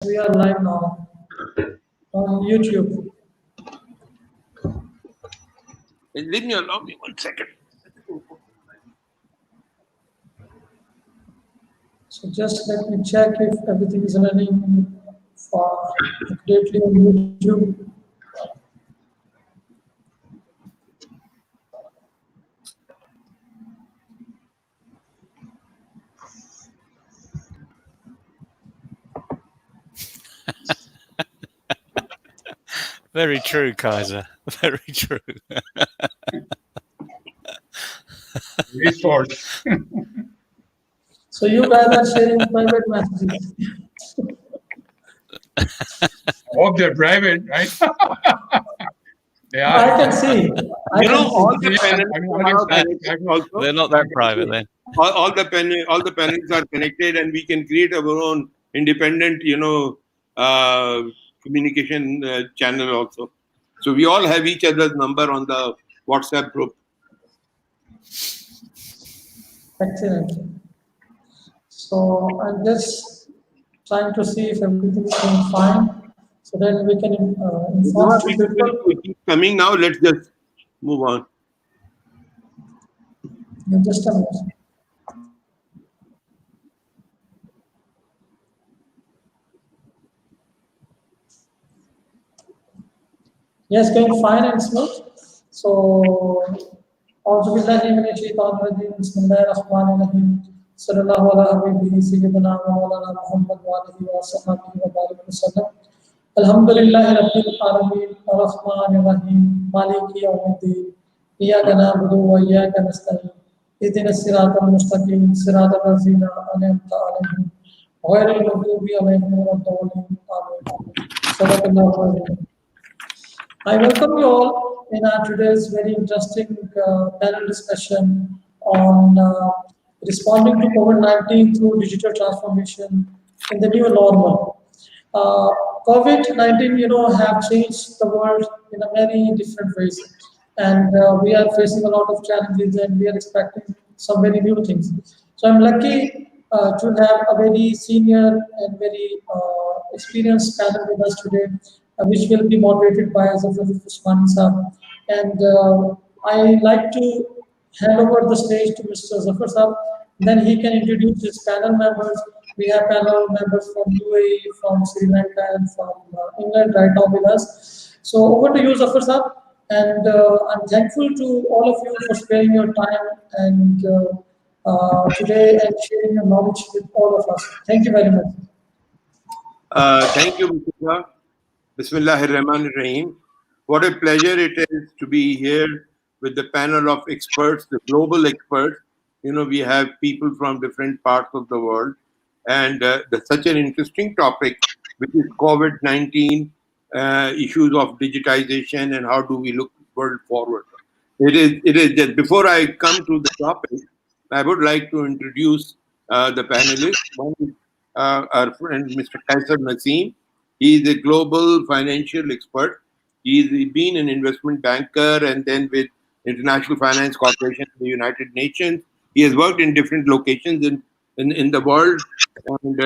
We are live now on YouTube. Leave me alone 1 second. So just let me check if everything is running for accurately on YouTube. Very true, Kaiser. Very true. Resource. So you guys are sharing private messages. Hope they're private, right? They are. I can see. All the panels are now connected also. They're not that private then. All the panels are connected, and we can create our own independent, communication channel also. So we all have each other's number on the WhatsApp group. Excellent. So I'm just trying to see if everything is going fine. So then we can inform people. We keep coming now. Let's just move on. Yeah, just a minute. Yes, going fine and smooth. So, أعوذ بالله من الشيطان الرجيم بسم الله الرحمن الرحيم صلى الله على حبيبه سيدنا ومولانا محمد وآله وصحبه وبارك وسلم الحمد لله رب العالمين الرحمن الرحيم مالك يوم الدين إياك نعبد وإياك نستعين اهدنا الصراط المستقيم صراط الذين أنعمت عليهم غير المغضوب عليهم ولا الضالين آمين صدق الله العظيم. I welcome you all in our today's very interesting panel discussion on responding to COVID-19 through digital transformation in the new normal. COVID-19, have changed the world in a many different ways, and we are facing a lot of challenges, and we are expecting some very new things. So I'm lucky to have a very senior and very experienced panel with us today, which will be moderated by Zafar Aziz Osmani sir. And I like to hand over the stage to Mr. Zafar sir. Then he can introduce his panel members. We have panel members from UAE, from Sri Lanka, and from England right now with us. So over to you, Zafar sir. And I'm thankful to all of you for sparing your time and today and sharing your knowledge with all of us. Thank you very much. Thank you, Mr. Shah. Bismillahirrahmanirrahim. What a pleasure it is to be here with the panel of experts, the global experts. We have people from different parts of the world, and such an interesting topic, which is COVID-19, issues of digitization, and how do we look world forward. It is just before I come to the topic, I would like to introduce the panelists. One is our friend, Mr. Kaiser Naseem. He is a global financial expert. He's been an investment banker and then with International Finance Corporation in the United Nations. He has worked in different locations in the world and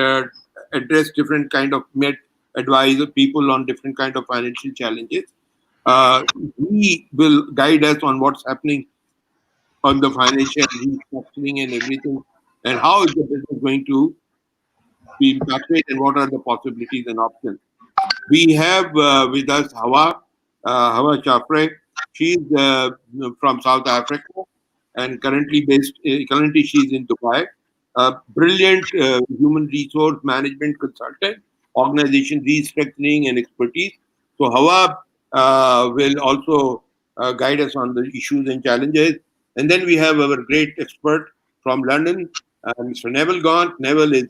addressed different kind of advise people on different kind of financial challenges. He will guide us on what's happening on the financial restructuring and everything, and how is the business going to be impacted and what are the possibilities and options. We have with us Hawa Charfaray. She's from South Africa and currently she's in Dubai. A brilliant human resource management consultant, organization restructuring and expertise. So Hawa will also guide us on the issues and challenges. And then we have our great expert from London, Mr. Neville Gaunt. Neville is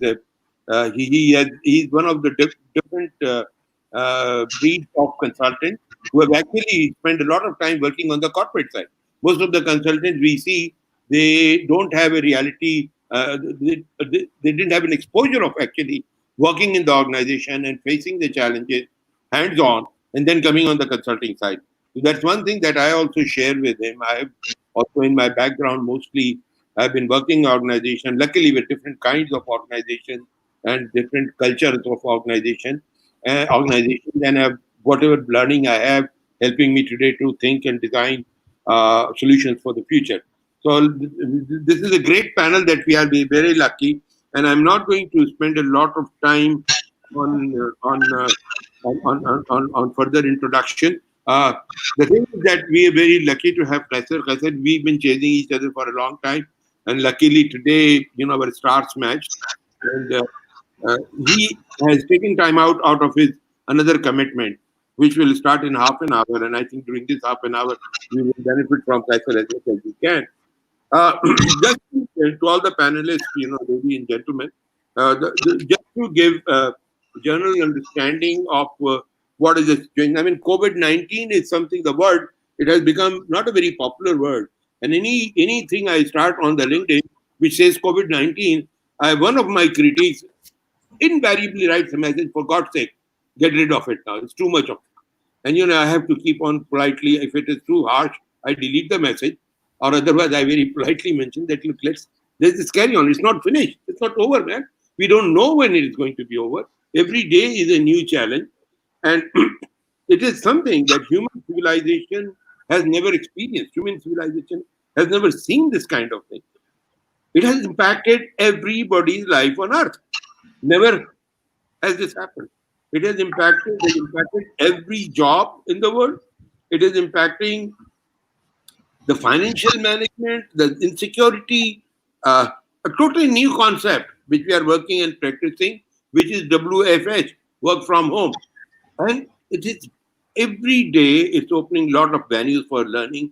he's one of the different breeds of consultants who have actually spent a lot of time working on the corporate side. Most of the consultants we see, they don't have a reality, they didn't have an exposure of actually working in the organization and facing the challenges hands-on and then coming on the consulting side. So that's one thing that I also share with him. I have also in my background, mostly I've been working in organizations, luckily with different kinds of organizations, and different cultures of organizations, and whatever learning I have helping me today to think and design solutions for the future. So this is a great panel that we are very lucky, and I'm not going to spend a lot of time on further introduction. The thing is that we are very lucky to have Kaiser. Kaiser, we've been chasing each other for a long time, and luckily today, our stars matched, and he has taken time out of his another commitment, which will start in half an hour. And I think during this half an hour, we will benefit from Kaiser as much as we can. Just to all the panelists, ladies and gentlemen, just to give a general understanding of what is this doing. I mean, COVID-19 is something, the word, it has become not a very popular word. And anything I start on the LinkedIn which says COVID-19, one of my critics invariably writes a message, for God's sake, get rid of it now. It's too much of it. And I have to keep on politely. If it is too harsh, I delete the message. Or otherwise, I very politely mention that, look, let's carry on. It's not finished. It's not over, man. We don't know when it is going to be over. Every day is a new challenge. And it is something that human civilization has never experienced. Human civilization has never seen this kind of thing. It has impacted everybody's life on earth. Never has this happened. It has impacted every job in the world. It is impacting the financial management, the insecurity, a totally new concept which we are working and practicing, which is WFH, work from home. And it is every day it's opening a lot of venues for learning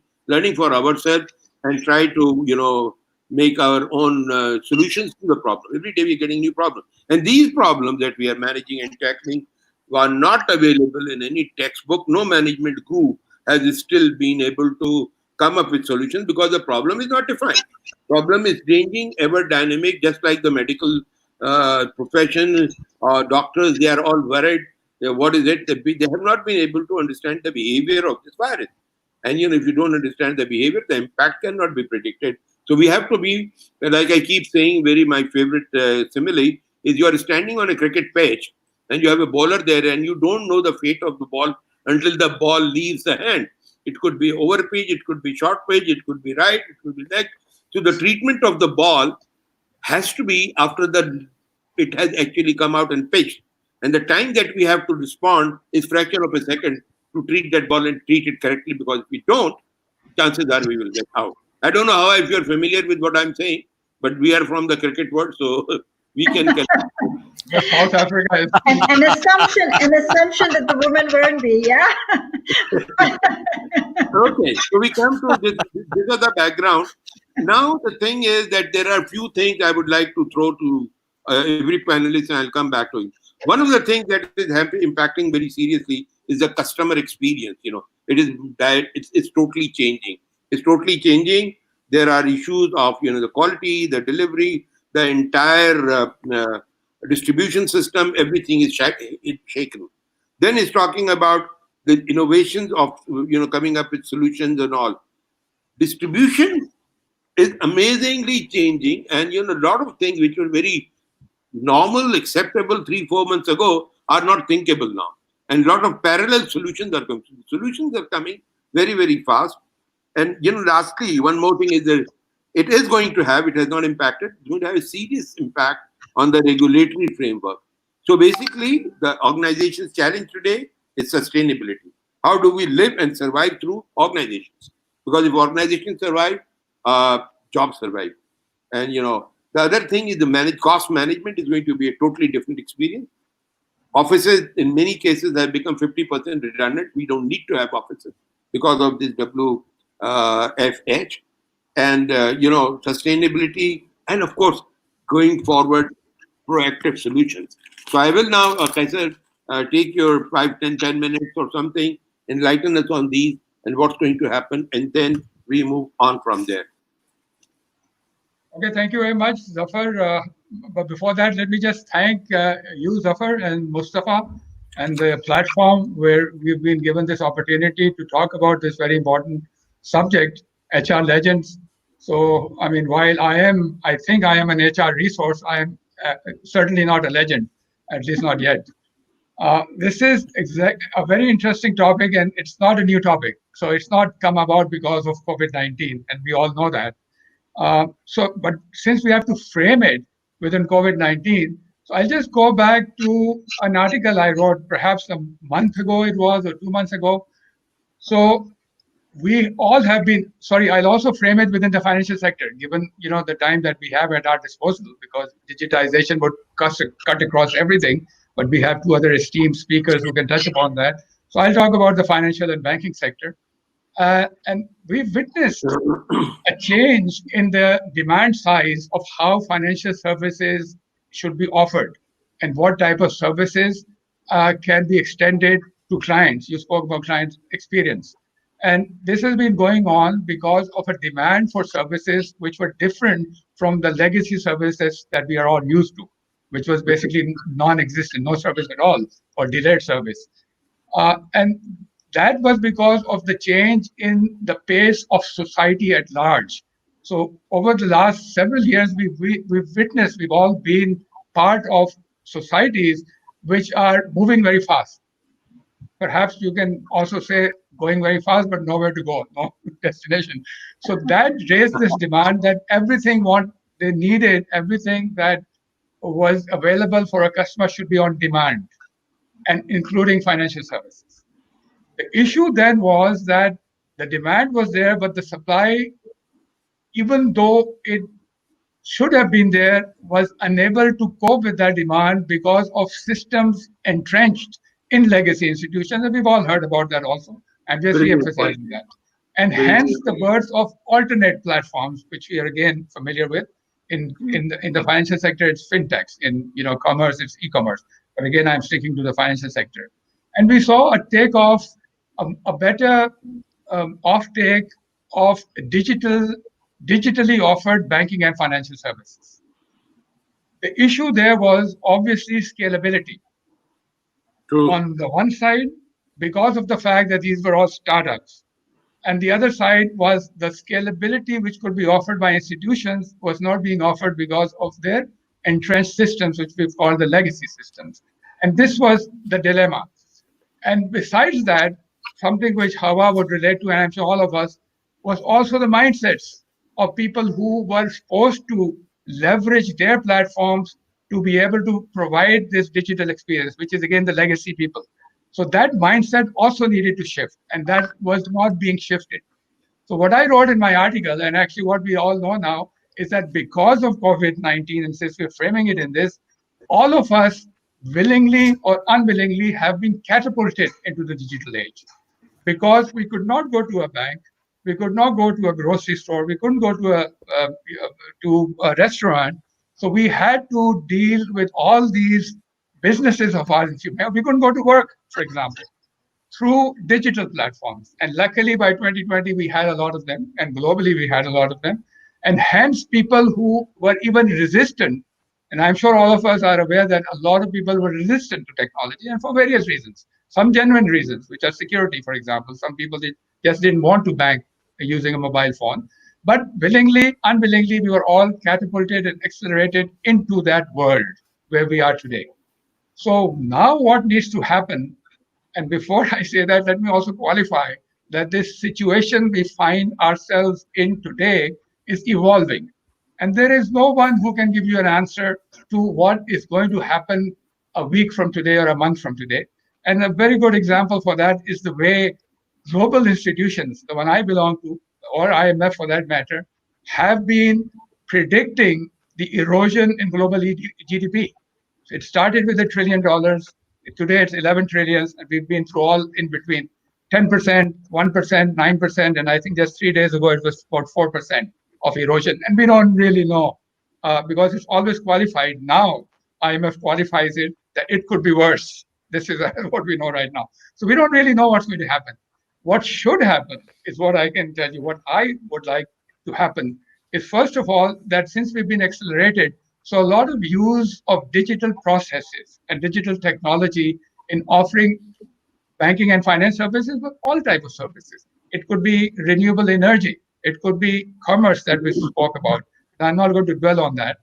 for ourselves and try to, make our own solutions to the problem. Every day we're getting new problems. And these problems that we are managing and tackling are not available in any textbook. No management guru has still been able to come up with solutions because the problem is not defined. Problem is changing, ever dynamic, just like the medical profession or doctors, they are all worried. What is it? They have not been able to understand the behavior of this virus. And if you don't understand the behavior, the impact cannot be predicted. So we have to be, like I keep saying, my favorite simile is you are standing on a cricket pitch and you have a bowler there and you don't know the fate of the ball until the ball leaves the hand. It could be over pitch, it could be short pitch, it could be right, it could be left. So the treatment of the ball has to be after it has actually come out and pitched. And the time that we have to respond is fraction of a second to treat that ball and treat it correctly, because if we don't, chances are we will get out. I don't know how, if you're familiar with what I'm saying, but we are from the cricket world, so we can. South Africa is an assumption that the women weren't be, yeah. Okay, so we come to this is the background. Now the thing is that there are a few things I would like to throw to every panelist, and I'll come back to it. One of the things that is impacting very seriously is the customer experience. It's totally changing. It's totally changing. There are issues of the quality, the delivery, the entire distribution system. Everything is shaken. Then it's talking about the innovations of coming up with solutions and all. Distribution is amazingly changing, and a lot of things which were very normal, acceptable 3-4 months ago are not thinkable now. And a lot of parallel solutions are coming. Solutions are coming very, very fast. And lastly, one more thing is that it has not impacted, it's going to have a serious impact on the regulatory framework. So basically, the organization's challenge today is sustainability. How do we live and survive through organizations? Because if organizations survive, jobs survive. And the other thing is cost management is going to be a totally different experience. Offices, in many cases, have become 50% redundant. We don't need to have offices because of this WFH. And, sustainability, and of course, going forward, proactive solutions. So I will now, Kaiser, take your 10 minutes or something, enlighten us on these and what's going to happen, and then we move on from there. Okay, thank you very much, Zafar. But before that, let me just thank you, Zafar, and Mustafa, and the platform where we've been given this opportunity to talk about this very important subject, HR legends. So, while I think I am an HR resource, I am certainly not a legend, at least not yet. This is a very interesting topic, and it's not a new topic. So it's not come about because of COVID-19, and we all know that. But since we have to frame it within COVID-19, so I'll just go back to an article I wrote perhaps a month ago it was, or 2 months ago. So we all have been, sorry, I'll also frame it within the financial sector, given the time that we have at our disposal, because digitization would cut across everything, but we have two other esteemed speakers who can touch upon that. So I'll talk about the financial and banking sector. And we've witnessed a change in the demand size of how financial services should be offered and what type of services can be extended to clients. You spoke about client experience. And this has been going on because of a demand for services which were different from the legacy services that we are all used to, which was basically non-existent, no service at all, or delayed service. And that was because of the change in the pace of society at large. So over the last several years, we've witnessed, we've all been part of societies which are moving very fast. Perhaps you can also say going very fast, but nowhere to go, no destination. So that raised this demand that everything what they needed, everything that was available for a customer should be on demand, and including financial services. The issue then was that the demand was there, but the supply, even though it should have been there, was unable to cope with that demand because of systems entrenched in legacy institutions. And we've all heard about that also. I'm just re-emphasizing that. And hence the birth of alternate platforms, which we are again familiar with. In the financial sector, it's fintechs. In commerce, it's e-commerce. But again, I'm sticking to the financial sector. And we saw a takeoff, a better offtake of digitally offered banking and financial services. The issue there was obviously scalability. True. On the one side, because of the fact that these were all startups, and the other side was the scalability which could be offered by institutions was not being offered because of their entrenched systems, which we've called the legacy systems. And this was the dilemma. And besides that, something which Hawa would relate to, and I'm sure all of us, was also the mindsets of people who were supposed to leverage their platforms to be able to provide this digital experience, which is again the legacy people. So that mindset also needed to shift, and that was not being shifted. So what I wrote in my article, and actually what we all know now, is that because of COVID-19, and since we're framing it in this, all of us willingly or unwillingly have been catapulted into the digital age, because we could not go to a bank, we could not go to a grocery store, we couldn't go to a restaurant. So we had to deal with all these businesses of ours. We couldn't go to work, for example, through digital platforms. And luckily by 2020, we had a lot of them, and globally we had a lot of them. And hence people who were even resistant, and I'm sure all of us are aware that a lot of people were resistant to technology, and for various reasons. Some genuine reasons, which are security, for example. Some people just didn't want to bank using a mobile phone. But willingly, unwillingly, we were all catapulted and accelerated into that world where we are today. So now what needs to happen, and before I say that, let me also qualify that this situation we find ourselves in today is evolving. And there is no one who can give you an answer to what is going to happen a week from today or a month from today. And a very good example for that is the way global institutions, the one I belong to, or IMF for that matter, have been predicting the erosion in global GDP. So it started with $1 trillion. Today it's 11 trillion, and we've been through all in between 10%, 1%, 9%, and I think just 3 days ago it was about 4% of erosion. And we don't really know because it's always qualified. Now IMF qualifies it that it could be worse. This is what we know right now. So we don't really know what's going to happen. What should happen is what I can tell you. What I would like to happen is, first of all, that since we've been accelerated, so a lot of use of digital processes and digital technology in offering banking and finance services, but all types of services. It could be renewable energy. It could be commerce that we spoke about. I'm not going to dwell on that.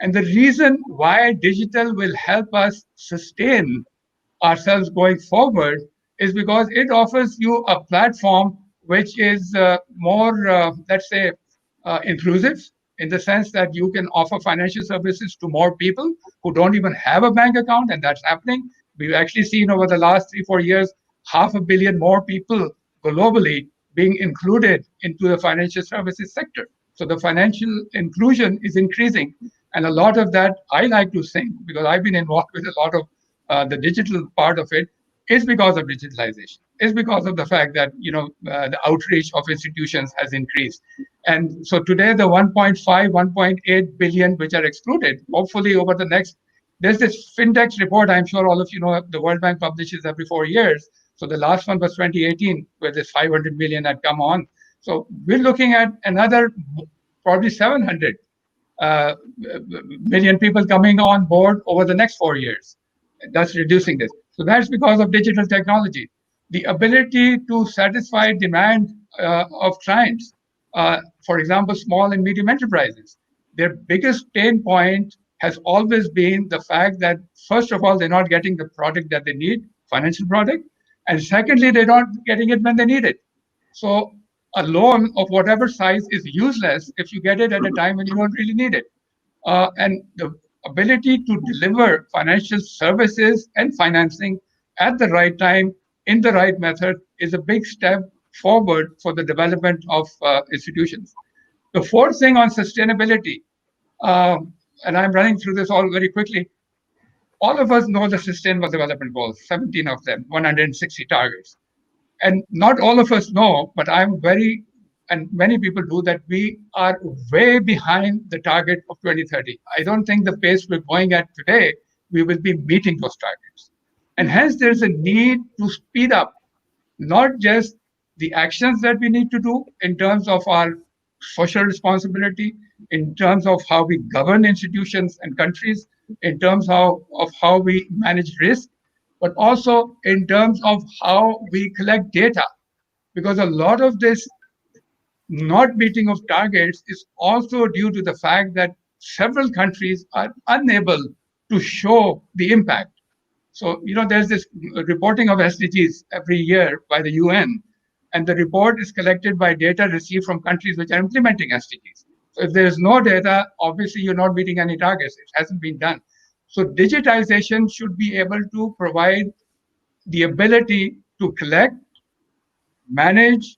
And the reason why digital will help us sustain ourselves going forward is because it offers you a platform which is more, let's say, inclusive, in the sense that you can offer financial services to more people who don't even have a bank account, and that's happening. We've actually seen over the last 3-4 years, 500 million more people globally being included into the financial services sector. So the financial inclusion is increasing. And a lot of that, I like to think, because I've been involved with a lot of the digital part of it, is because of digitalization. Is because of the fact that the outreach of institutions has increased. And so today the 1.5, 1.8 billion which are excluded, hopefully over the next, there's this Findex report, I'm sure all of you know, the World Bank publishes every 4 years. So the last one was 2018, where this 500 million had come on. So we're looking at another probably 700 million people coming on board over the next 4 years. That's reducing this. So that's because of digital technology. The ability to satisfy demand of clients, for example, small and medium enterprises, their biggest pain point has always been the fact that, first of all, they're not getting the product that they need, financial product, and secondly, they're not getting it when they need it. So a loan of whatever size is useless if you get it at a time when you don't really need it. And the ability to deliver financial services and financing at the right time, in the right method, is a big step forward for the development of institutions. The fourth thing on sustainability, and I'm running through this all very quickly. All of us know the Sustainable Development Goals, 17 of them, 160 targets. And not all of us know, but and many people do, that we are way behind the target of 2030. I don't think the pace we're going at today, we will be meeting those targets. And hence there's a need to speed up, not just the actions that we need to do in terms of our social responsibility, in terms of how we govern institutions and countries, in terms of how we manage risk, but also in terms of how we collect data. Because a lot of this not meeting of targets is also due to the fact that several countries are unable to show the impact. So, there's this reporting of SDGs every year by the UN, and the report is collected by data received from countries which are implementing SDGs. So if there's no data, obviously you're not meeting any targets. It hasn't been done. So digitization should be able to provide the ability to collect, manage,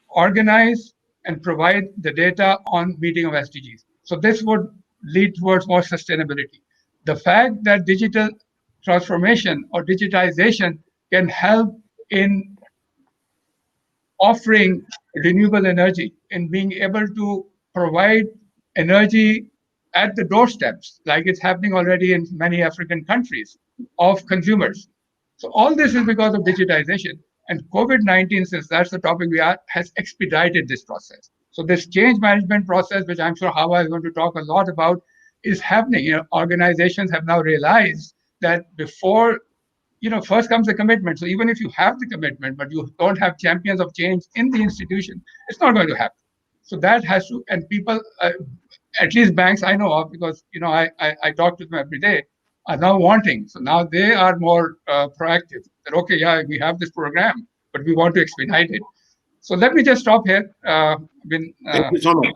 organize, and provide the data on meeting of SDGs. So this would lead towards more sustainability. The fact that digital transformation or digitization can help in offering renewable energy, in being able to provide energy at the doorsteps, like it's happening already in many African countries, of consumers. So all this is because of digitization. And COVID-19, since that's the topic we are, has expedited this process. So this change management process, which I'm sure Hawa is going to talk a lot about, is happening. Organizations have now realized that before, first comes the commitment. So even if you have the commitment, but you don't have champions of change in the institution, it's not going to happen. So that has to, and people, at least banks I know of, because I talk to them every day, are now wanting. So now they are more proactive. That okay, yeah, we have this program, but we want to expedite it. So let me just stop here. Thank you so much.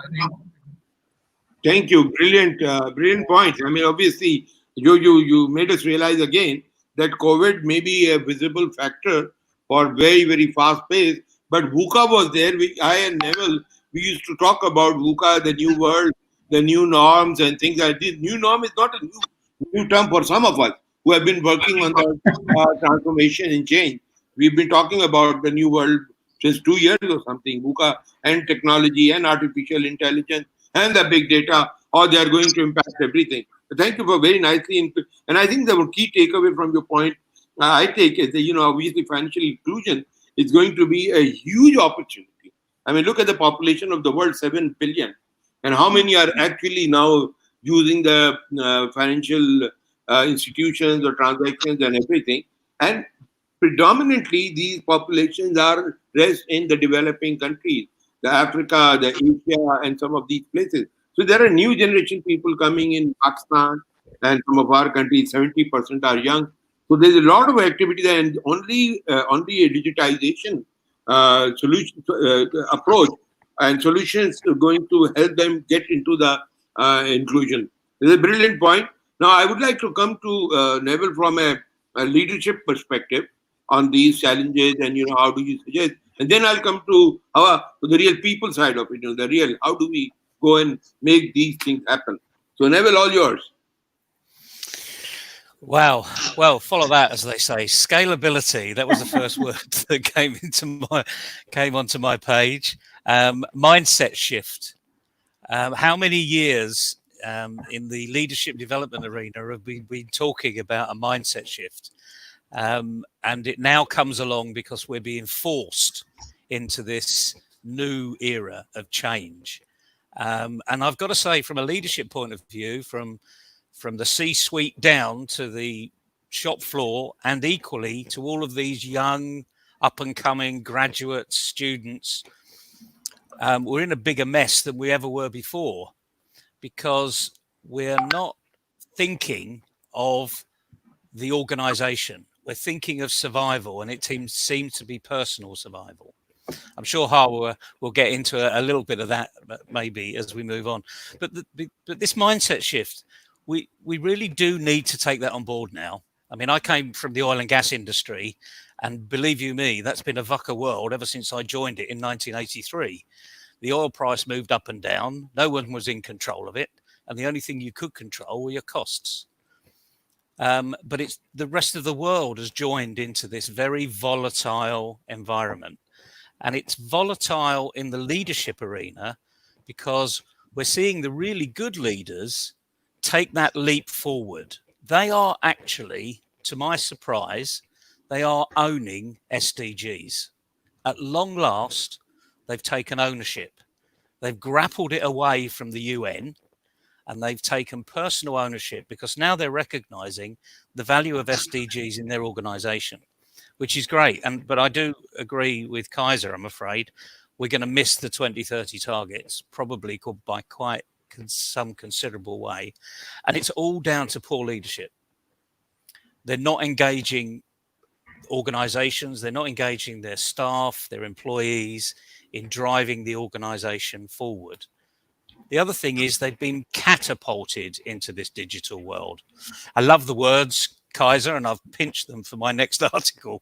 Thank you. Brilliant points. I mean, obviously, you made us realize again that COVID may be a visible factor for very, very fast pace, but VUCA was there. I and Neville, we used to talk about VUCA, the new world, the new norms and things like this. New norm is not a new term for some of us who have been working on the transformation and change. We've been talking about the new world since 2 years or something, VUCA and technology and artificial intelligence and the big data, how they are going to impact everything. Thank you for very nicely. And I think the key takeaway from your point I take is that, obviously financial inclusion is going to be a huge opportunity. I mean, look at the population of the world, 7 billion. And how many are actually now using the financial institutions or transactions and everything. And predominantly, these populations are rest in the developing countries, the Africa, the Asia, and some of these places. So there are new generation people coming in Pakistan and some of our countries, 70% are young. So there's a lot of activity there, and only a digitization solution approach and solutions are going to help them get into the inclusion. It's a brilliant point. Now I would like to come to Neville from a leadership perspective on these challenges, and how do you suggest? And then I'll come to the real people side of it. The real, how do we go and make these things happen? So Neville, all yours. Wow. Well, follow that, as they say. Scalability. That was the first word that came onto my page. Mindset shift. How many years in the leadership development arena have we been talking about a mindset shift? And it now comes along because we're being forced into this new era of change. And I've got to say, from a leadership point of view, from the C-suite down to the shop floor, and equally to all of these young, up-and-coming graduate students, we're in a bigger mess than we ever were before, because we're not thinking of the organization. We're thinking of survival, and it seems to be personal survival. I'm sure Hawa will get into a little bit of that maybe as we move on. But this mindset shift, we really do need to take that on board now. I mean, I came from the oil and gas industry, and believe you me, that's been a VUCA world ever since I joined it in 1983. The oil price moved up and down. No one was in control of it. And the only thing you could control were your costs. But it's the rest of the world has joined into this very volatile environment. And it's volatile in the leadership arena because we're seeing the really good leaders take that leap forward. They are actually, to my surprise, they are owning SDGs. At long last, they've taken ownership. They've grappled it away from the UN, and they've taken personal ownership because now they're recognizing the value of SDGs in their organization, which is great. But I do agree with Kaiser, I'm afraid. We're going to miss the 2030 targets, probably by quite some considerable way. And it's all down to poor leadership. They're not engaging organizations, they're not engaging their staff, their employees in driving the organization forward. The other thing is they've been catapulted into this digital world. I love the words, Kaiser, and I've pinched them for my next article.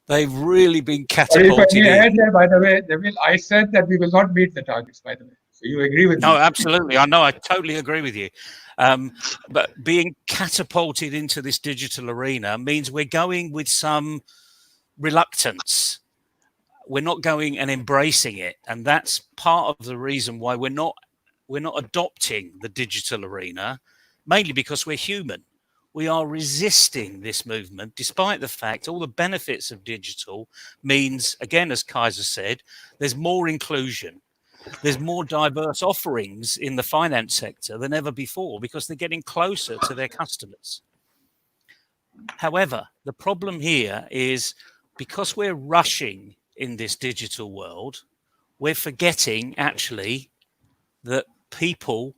They've really been catapulted in. There, by the way, Neville, I said that we will not meet the targets, by the way. So you agree with me? No, absolutely. I know. I totally agree with you. But being catapulted into this digital arena means we're going with some reluctance. We're not going and embracing it. And that's part of the reason why we're not adopting the digital arena, mainly because we're human. We are resisting this movement, despite the fact all the benefits of digital means, again, as Kaiser said, there's more inclusion. There's more diverse offerings in the finance sector than ever before because they're getting closer to their customers. However, the problem here is because we're rushing in this digital world, we're forgetting actually that people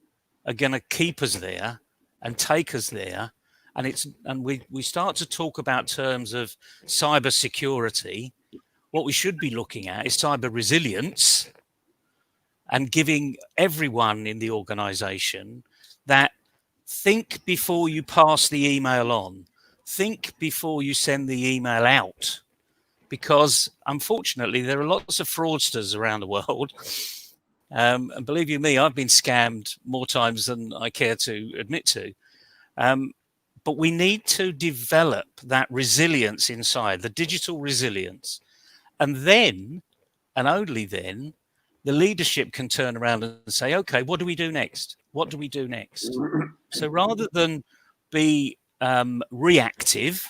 are going to keep us there and take us there. And we start to talk about terms of cyber security. What we should be looking at is cyber resilience and giving everyone in the organization that think before you pass the email on, think before you send the email out, because unfortunately there are lots of fraudsters around the world. And believe you me, I've been scammed more times than I care to admit to. But we need to develop that resilience inside, the digital resilience. And then, and only then, the leadership can turn around and say, okay, what do we do next? What do we do next? So rather than be reactive,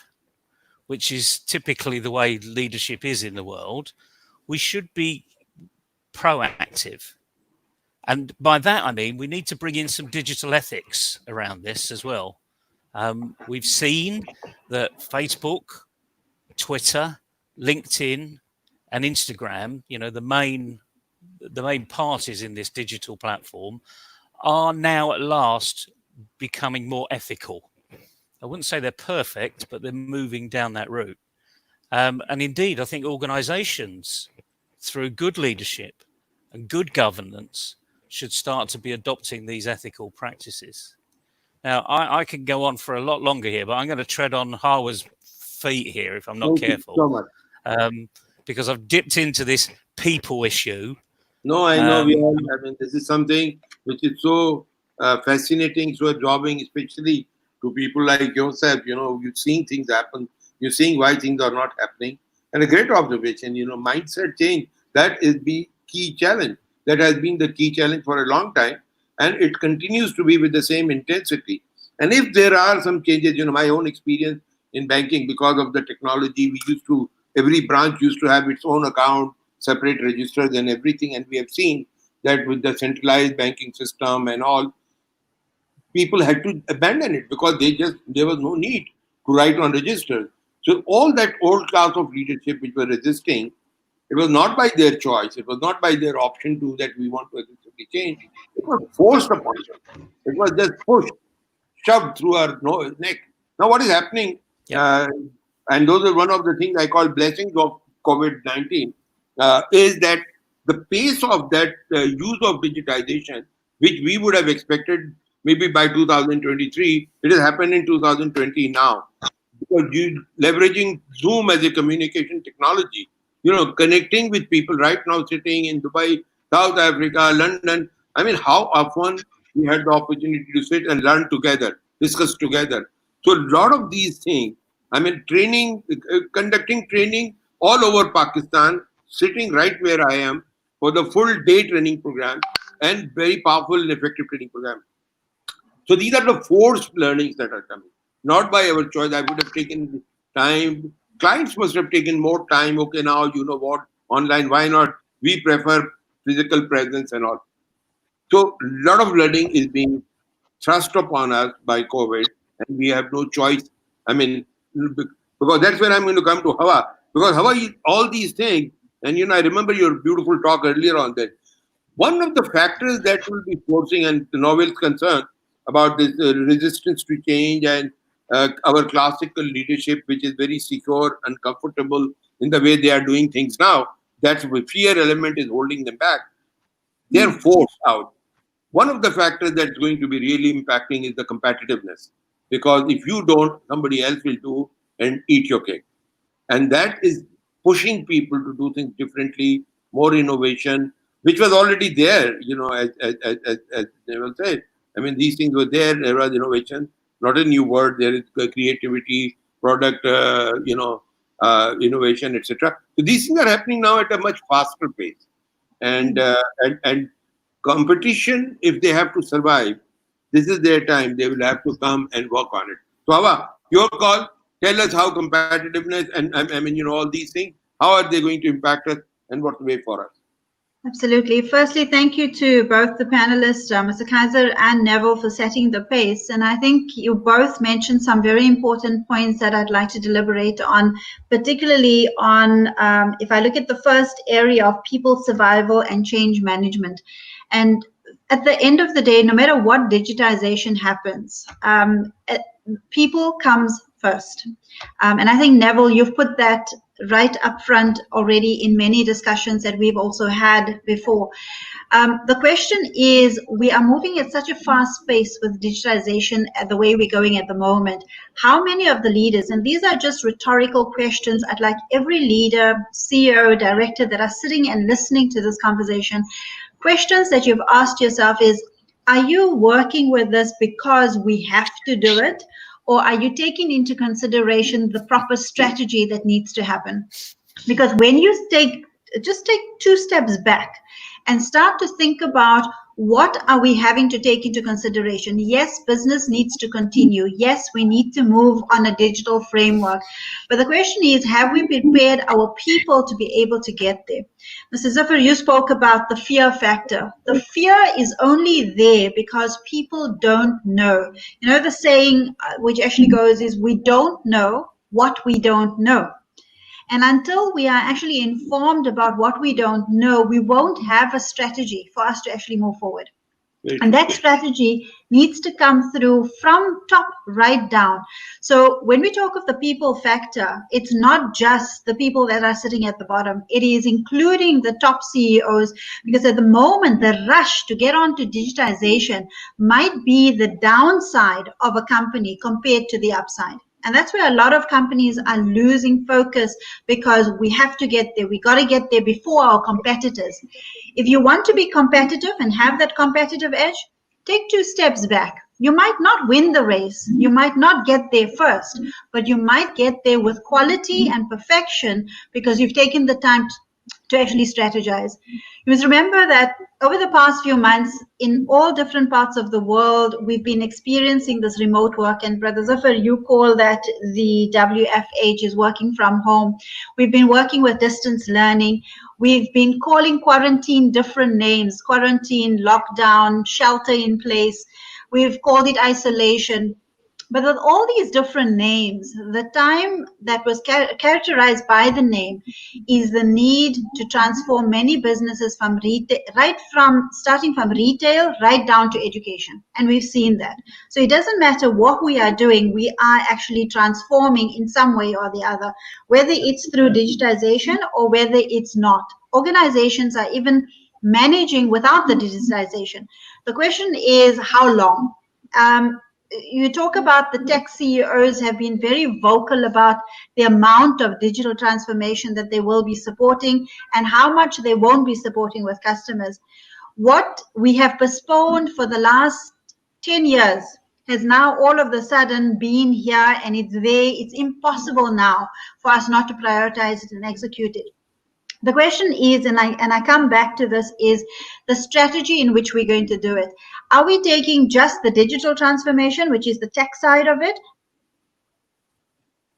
which is typically the way leadership is in the world, we should be proactive. And by that, I mean, we need to bring in some digital ethics around this as well. We've seen that Facebook, Twitter, LinkedIn, and Instagram, the main parties in this digital platform are now at last becoming more ethical. I wouldn't say they're perfect, but they're moving down that route. And indeed, I think organizations, through good leadership and good governance, should start to be adopting these ethical practices. Now, I can go on for a lot longer here, but I'm going to tread on Hawa's feet here if I'm not careful. Thank you so much. Because I've dipped into this people issue. No, I know this is something which is so fascinating, so absorbing, especially to people like yourself. You're seeing things happen. You're seeing why things are not happening. And a great observation, mindset change, that is the key challenge. That has been the key challenge for a long time. And it continues to be with the same intensity. And if there are some changes, my own experience in banking, because of the technology, every branch used to have its own account, separate registers and everything. And we have seen that with the centralized banking system and all, people had to abandon it because there was no need to write on registers. So all that old class of leadership which were resisting, it was not by their choice. It was not by their option to that we want to aggressively change. It was forced upon them. It was just pushed, shoved through our neck. Now what is happening, and those are one of the things I call blessings of COVID-19, is that the pace of that use of digitization, which we would have expected maybe by 2023, it has happened in 2020 now. Because leveraging Zoom as a communication technology, connecting with people right now sitting in Dubai, South Africa, London. I mean, how often we had the opportunity to sit and learn together, discuss together. So a lot of these things, training, conducting training all over Pakistan, sitting right where I am for the full day training program and very powerful and effective training program. So these are the forced learnings that are coming, not by our choice. I would have taken time. Clients must have taken more time. Okay, now you know what, online, why not? We prefer physical presence and all. So a lot of learning is being thrust upon us by COVID, and we have no choice. Because that's where I'm going to come to Hawa. Because Hawa, all these things, and I remember your beautiful talk earlier on that. One of the factors that will be forcing, and the Neville's concern about this resistance to change and our classical leadership, which is very secure and comfortable in the way they are doing things now, that's the fear element is holding them back. They're forced out. One of the factors that's going to be really impacting is the competitiveness. Because if you don't, somebody else will do and eat your cake. And that is pushing people to do things differently, more innovation, which was already there, as Neville said. These things were there. There was innovation, not a new word. There is creativity, product, innovation, etc. So these things are happening now at a much faster pace. And competition, if they have to survive, this is their time. They will have to come and work on it. So, Hawa, your call. Tell us how competitiveness and all these things, how are they going to impact us and what's the way for us? Absolutely. Firstly, thank you to both the panelists, Mr. Kaiser and Neville, for setting the pace. And I think you both mentioned some very important points that I'd like to deliberate on, particularly on, if I look at the first area of people survival and change management. And at the end of the day, no matter what digitization happens, people comes first. And I think, Neville, you've put that right up front already in many discussions that we've also had before. The question is, we are moving at such a fast pace with digitization the way we're going at the moment. How many of the leaders, and these are just rhetorical questions, I'd like every leader, CEO, director that are sitting and listening to this conversation, questions that you've asked yourself is, are you working with this because we have to do it? Or are you taking into consideration the proper strategy that needs to happen? Because when you just take 2 steps back and start to think about what are we having to take into consideration? Yes, business needs to continue. Yes, we need to move on a digital framework. But the question is, have we prepared our people to be able to get there? Mr. Zafar, you spoke about the fear factor. The fear is only there because people don't know. The saying which actually goes is, we don't know what we don't know. And until we are actually informed about what we don't know, we won't have a strategy for us to actually move forward. And that strategy needs to come through from top right down. So when we talk of the people factor, it's not just the people that are sitting at the bottom. It is including the top CEOs, because at the moment, the rush to get onto digitization might be the downside of a company compared to the upside. And that's where a lot of companies are losing focus, because we have to get there. We got to get there before our competitors. If you want to be competitive and have that competitive edge, take 2 steps back. You might not win the race. You might not get there first, but you might get there with quality and perfection because you've taken the time to actually strategize. You must remember that over the past few months, in all different parts of the world, we've been experiencing this remote work. And Brother Zafar, you call that the WFH, is working from home. We've been working with distance learning. We've been calling quarantine different names: quarantine, lockdown, shelter in place. We've called it isolation. But with all these different names, the time that was characterized by the name is the need to transform many businesses from starting from retail right down to education. And we've seen that. So it doesn't matter what we are doing, we are actually transforming in some way or the other, whether it's through digitization or whether it's not. Organizations are even managing without the digitization. The question is, how long? You talk about the tech CEOs have been very vocal about the amount of digital transformation that they will be supporting and how much they won't be supporting with customers. What we have postponed for the last 10 years has now all of a sudden been here, and it's there. It's impossible now for us not to prioritize it and execute it. The question is, and I come back to this, is the strategy in which we're going to do it. Are we taking just the digital transformation, which is the tech side of it,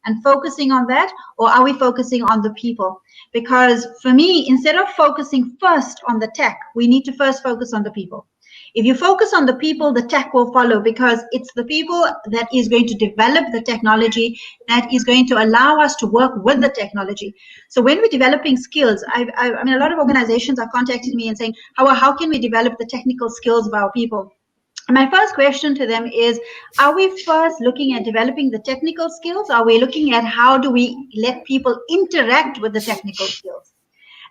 and focusing on that, or are we focusing on the people? Because for me, instead of focusing first on the tech, we need to first focus on the people. If you focus on the people, the tech will follow, because it's the people that is going to develop the technology that is going to allow us to work with the technology. So when we're developing skills, I mean, a lot of organizations are contacting me and saying, how can we develop the technical skills of our people? And my first question to them is, are we first looking at developing the technical skills? Or are we looking at how do we let people interact with the technical skills?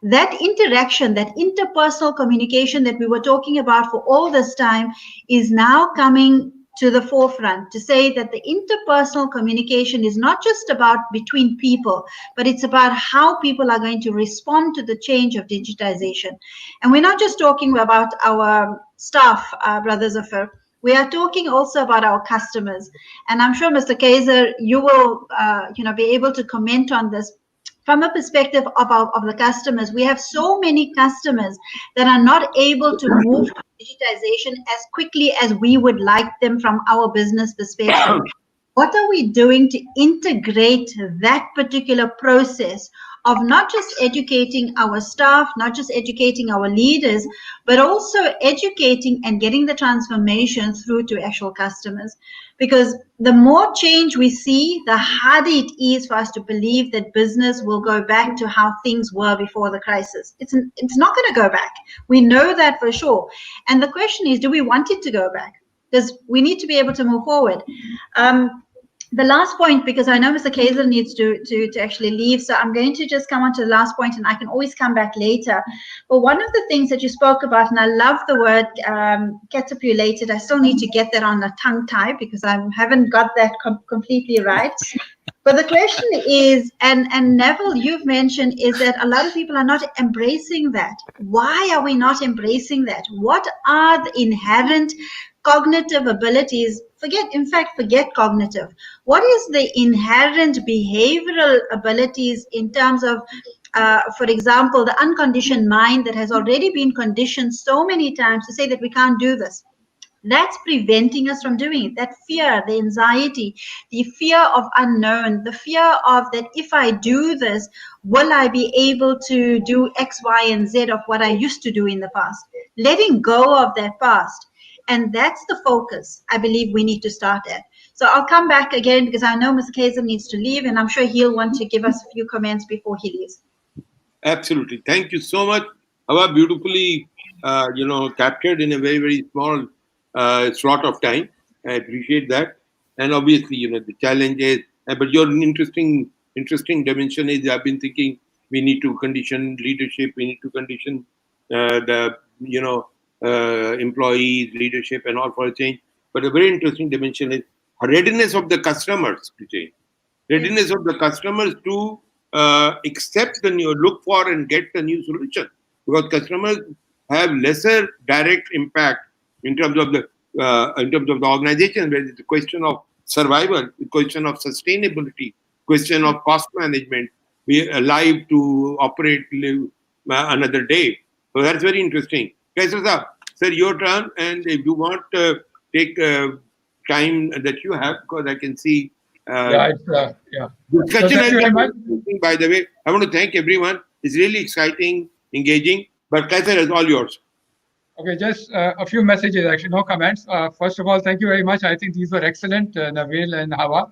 That interaction, that interpersonal communication that we were talking about for all this time is now coming to the forefront, to say that the interpersonal communication is not just about between people, but it's about how people are going to respond to the change of digitization. And we're not just talking about our staff, Brother Zafar. We are talking also about our customers. And I'm sure, Mr. Kaiser, you will be able to comment on this. From a perspective of the customers, we have so many customers that are not able to move to digitization as quickly as we would like them from our business perspective. What are we doing to integrate that particular process of not just educating our staff, not just educating our leaders, but also educating and getting the transformation through to actual customers? Because the more change we see, the harder it is for us to believe that business will go back to how things were before the crisis. It's not going to go back. We know that for sure. And the question is, do we want it to go back? Because we need to be able to move forward. The last point, because I know Mr. Kaiser needs to actually leave, so I'm going to just come on to the last point, and I can always come back later. But one of the things that you spoke about, and I love the word catapulated, I still need to get that on a tongue tie because I haven't got that completely right. But the question is, and Neville, you've mentioned, is that a lot of people are not embracing that. Why are we not embracing that? What are the inherent cognitive abilities? Forget cognitive. What is the inherent behavioral abilities in terms of, for example, the unconditioned mind that has already been conditioned so many times to say that we can't do this? That's preventing us from doing it. That fear, the anxiety, the fear of unknown, the fear of that if I do this, will I be able to do X, Y, and Z of what I used to do in the past? Letting go of that past. And that's the focus I believe we need to start at. So I'll come back again because I know Mr. Kaiser needs to leave, and I'm sure he'll want to give us a few comments before he leaves. Absolutely. Thank you so much. Hawa beautifully captured in a very, very small slot of time. I appreciate that. And obviously, the challenge is, but your interesting dimension is, I've been thinking we need to condition leadership, we need to condition the, employees, leadership and all for a change. But a very interesting dimension is readiness of the customers to change. Readiness of the customers to accept the new, look for and get the new solution. Because customers have lesser direct impact in terms of the organization, where it's a question of survival, a question of sustainability, question of cost management. We are alive to operate, live another day. So that's very interesting. Kaiser sir, your turn, and if you want to take time that you have, because I can see. Discussion has been interesting, by the way. I want to thank everyone. It's really exciting, engaging. But Kaiser, is all yours. Okay, just a few messages, actually, no comments. First of all, thank you very much. I think these were excellent, Neville and Hawa.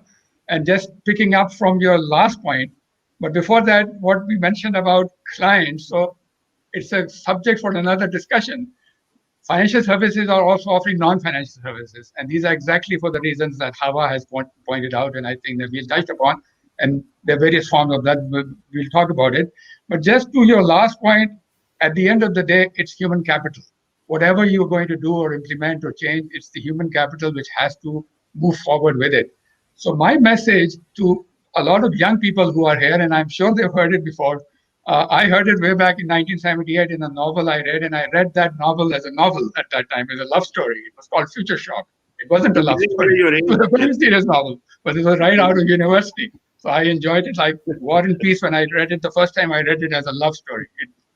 And just picking up from your last point, but before that, what we mentioned about clients, so it's a subject for another discussion. Financial services are also offering non-financial services, and these are exactly for the reasons that Hawa has pointed out, and I think that we'll touch upon, and there are various forms of that. We'll talk about it. But just to your last point, at the end of the day, it's human capital. Whatever you're going to do or implement or change, it's the human capital which has to move forward with it. So my message to a lot of young people who are here, and I'm sure they've heard it before, I heard it way back in 1978 in a novel I read, and I read that novel as a novel at that time, as a love story. It was called Future Shock. It wasn't a love story. It was a very serious novel, but it was right out of university. So I enjoyed it like War and Peace. When I read it the first time, I read it as a love story.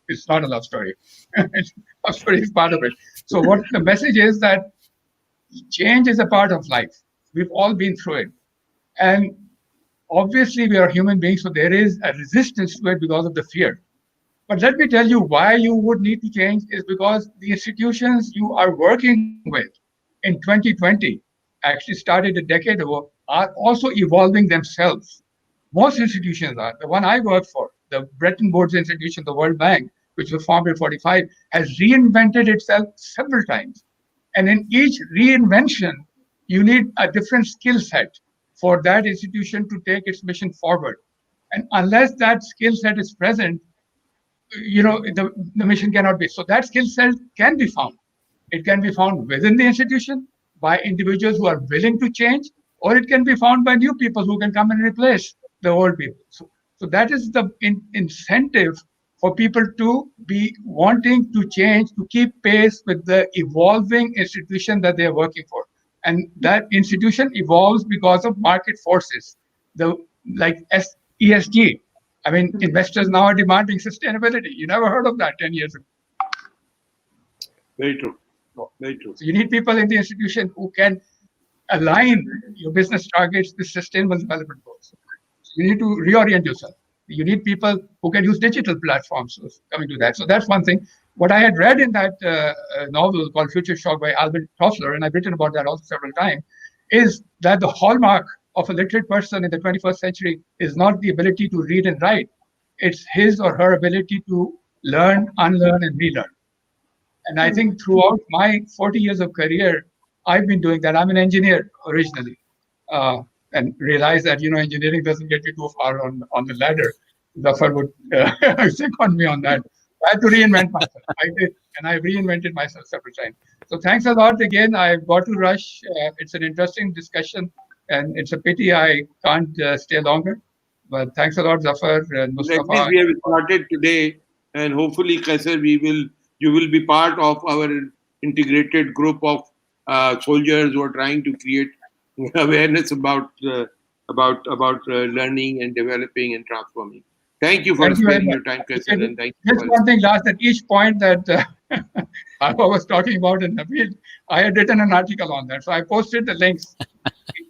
It's not a love story. Love story is part of it. So what the message is that change is a part of life. We've all been through it. And obviously, we are human beings, so there is a resistance to it because of the fear. But let me tell you why you would need to change is because the institutions you are working with in 2020, actually started a decade ago, are also evolving themselves. Most institutions are. The one I work for, the Bretton Woods institution, the World Bank, which was formed in 1945, has reinvented itself several times. And in each reinvention, you need a different skill set for that institution to take its mission forward. And unless that skill set is present, the mission cannot be. So that skill set can be found. It can be found within the institution by individuals who are willing to change, or it can be found by new people who can come and replace the old people. So that is the incentive for people to be wanting to change, to keep pace with the evolving institution that they are working for. And that institution evolves because of market forces, like ESG. I mean, investors now are demanding sustainability. You never heard of that 10 years ago. Very true. Very true. So you need people in the institution who can align your business targets with sustainable development goals. So you need to reorient yourself. You need people who can use digital platforms. So coming to that. So that's one thing. What I had read in that novel called Future Shock by Alvin Toffler, and I've written about that also several times, is that the hallmark of a literate person in the 21st century is not the ability to read and write. It's his or her ability to learn, unlearn, and relearn. And I think throughout my 40 years of career, I've been doing that. I'm an engineer originally, and realized that, engineering doesn't get you too far on the ladder. Zafar would stick on me on that. I had to reinvent myself. I did, and I reinvented myself several times. So thanks a lot again. I've got to rush. It's an interesting discussion, and it's a pity I can't stay longer. But thanks a lot, Zafar and Mustafa. At least we have started today, and hopefully, Kaiser, you will be part of our integrated group of soldiers who are trying to create awareness about learning and developing and transforming. Thank you for spending your time, Kaiser, and thank you. Just one thing last, at each point that I was talking about in Neville, I had written an article on that. So I posted the links.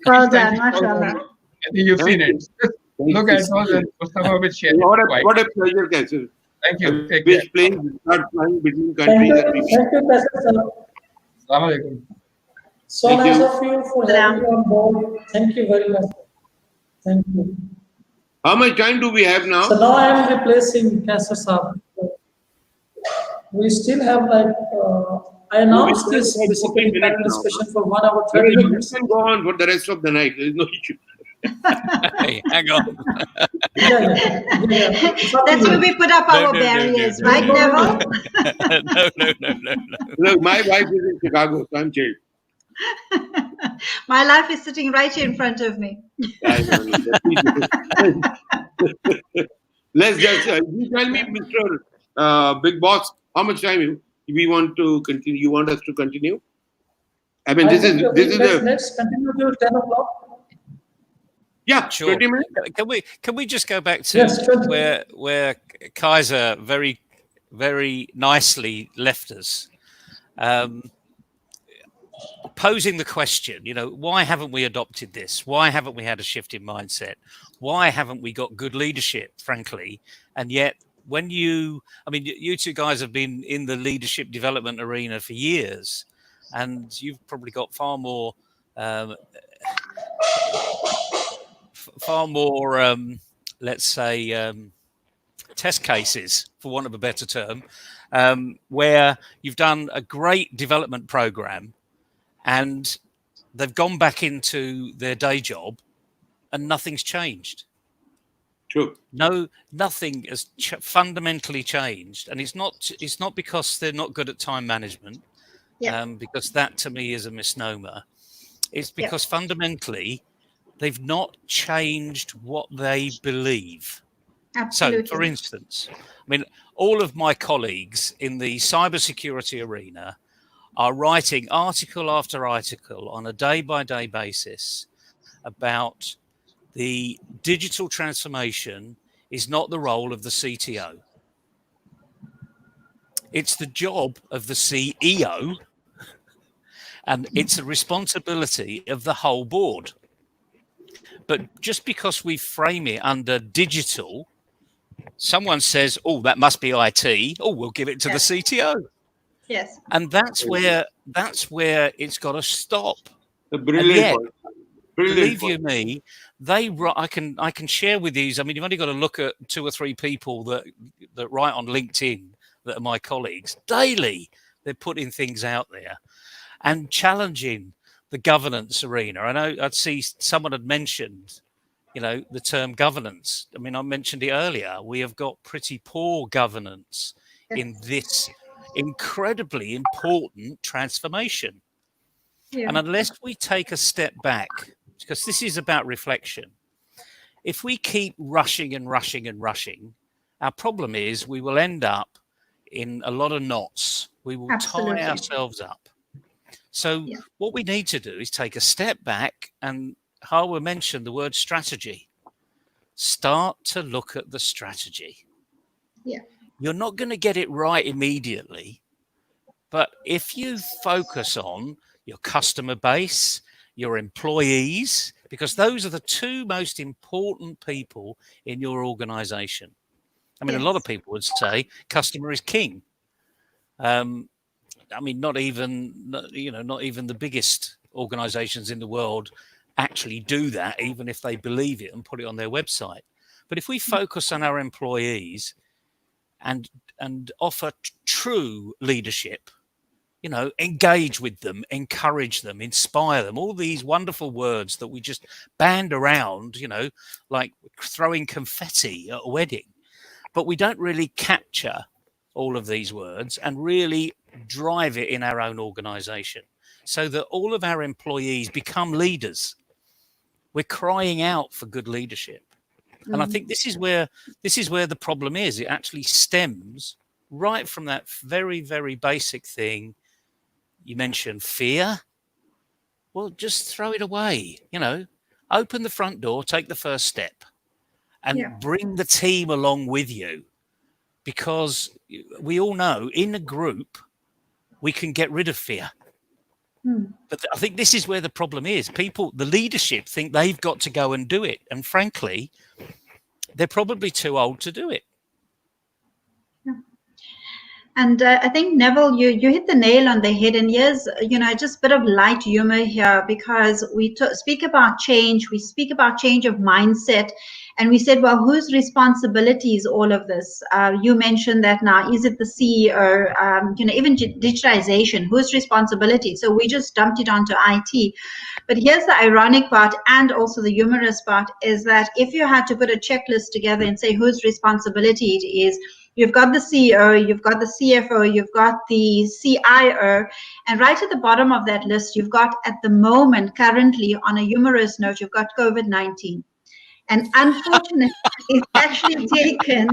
Well done, mashallah. I think you've seen it. Just look at those and Mustafa will share it. What a pleasure, Kaiser. Thank you. Which planes start flying between countries? Thank you, Kaiser sir. Assalamu alaikum. So nice of you for having me on board. Thank you very much. Thank you. How much time do we have now? So now I am replacing Kaiser sir. we still have like, I announced this basically panel discussion for 1 hour 30 minutes. You can go on for the rest of the night. There is no issue. Hey, hang on. Yeah. That's where we put up our barriers, right, Neville? No. Look, my wife is in Chicago, so I'm chilled. My life is sitting right here in front of me. Let's just, you tell me, Mr. Big Boss, how much time we want to continue? You want us to continue? I mean, Let's continue till 10 o'clock. Yeah, Sure. 20 minutes. Can we just go back to where Kaiser very, very nicely left us, posing the question, why haven't we adopted this? Why haven't we had a shift in mindset? Why haven't we got good leadership, frankly? And yet, you two guys have been in the leadership development arena for years, and you've probably got far more, let's say, test cases, for want of a better term, where you've done a great development program and they've gone back into their day job and nothing's changed. True. No, nothing has fundamentally changed. And it's not because they're not good at time management, because that to me is a misnomer. It's because fundamentally they've not changed what they believe. Absolutely. So, for instance, all of my colleagues in the cybersecurity arena are writing article after article on a day-by-day basis about the digital transformation is not the role of the CTO. It's the job of the CEO, and it's a responsibility of the whole board. But just because we frame it under digital, someone says, "Oh, that must be IT." Oh, we'll give it to the CTO. Yes. And that's where it's got to stop. A brilliant point. Believe you me, I can share with you. You've only got to look at 2 or 3 people that write on LinkedIn that are my colleagues daily. They're putting things out there and challenging the governance arena. I know I'd see someone had mentioned, the term governance. I mentioned it earlier. We have got pretty poor governance in this incredibly important transformation. Yeah. And unless we take a step back, because this is about reflection, if we keep rushing and rushing and rushing, our problem is we will end up in a lot of knots. We will tie ourselves up. So what we need to do is take a step back, and Hawa mentioned the word strategy. Start to look at the strategy. Yeah. You're not going to get it right immediately, but if you focus on your customer base, your employees, because those are the 2 most important people in your organization. A lot of people would say customer is king. Not even the biggest organizations in the world actually do that, even if they believe it and put it on their website. But if we focus on our employees and offer true leadership, engage with them, encourage them, inspire them, all these wonderful words that we just band around, like throwing confetti at a wedding. But we don't really capture all of these words and really drive it in our own organization so that all of our employees become leaders. We're crying out for good leadership. And I think this is where the problem is. It actually stems right from that very, very basic thing. You mentioned fear. Well, just throw it away. Open the front door, take the first step, and bring the team along with you. Because we all know in a group, we can get rid of fear. But I think this is where the problem is. People, the leadership, think they've got to go and do it. And frankly, they're probably too old to do it. And I think, Neville, you hit the nail on the head. And here's, just a bit of light humor here, because we speak about change. We speak about change of mindset. And we said, well, whose responsibility is all of this? You mentioned that now. Is it the CEO? Even digitization, whose responsibility? So we just dumped it onto IT. But here's the ironic part and also the humorous part is that if you had to put a checklist together and say whose responsibility it is, you've got the CEO, you've got the CFO, you've got the CIO, and right at the bottom of that list, you've got at the moment, currently, on a humorous note, you've got COVID-19. And unfortunately, it's actually taken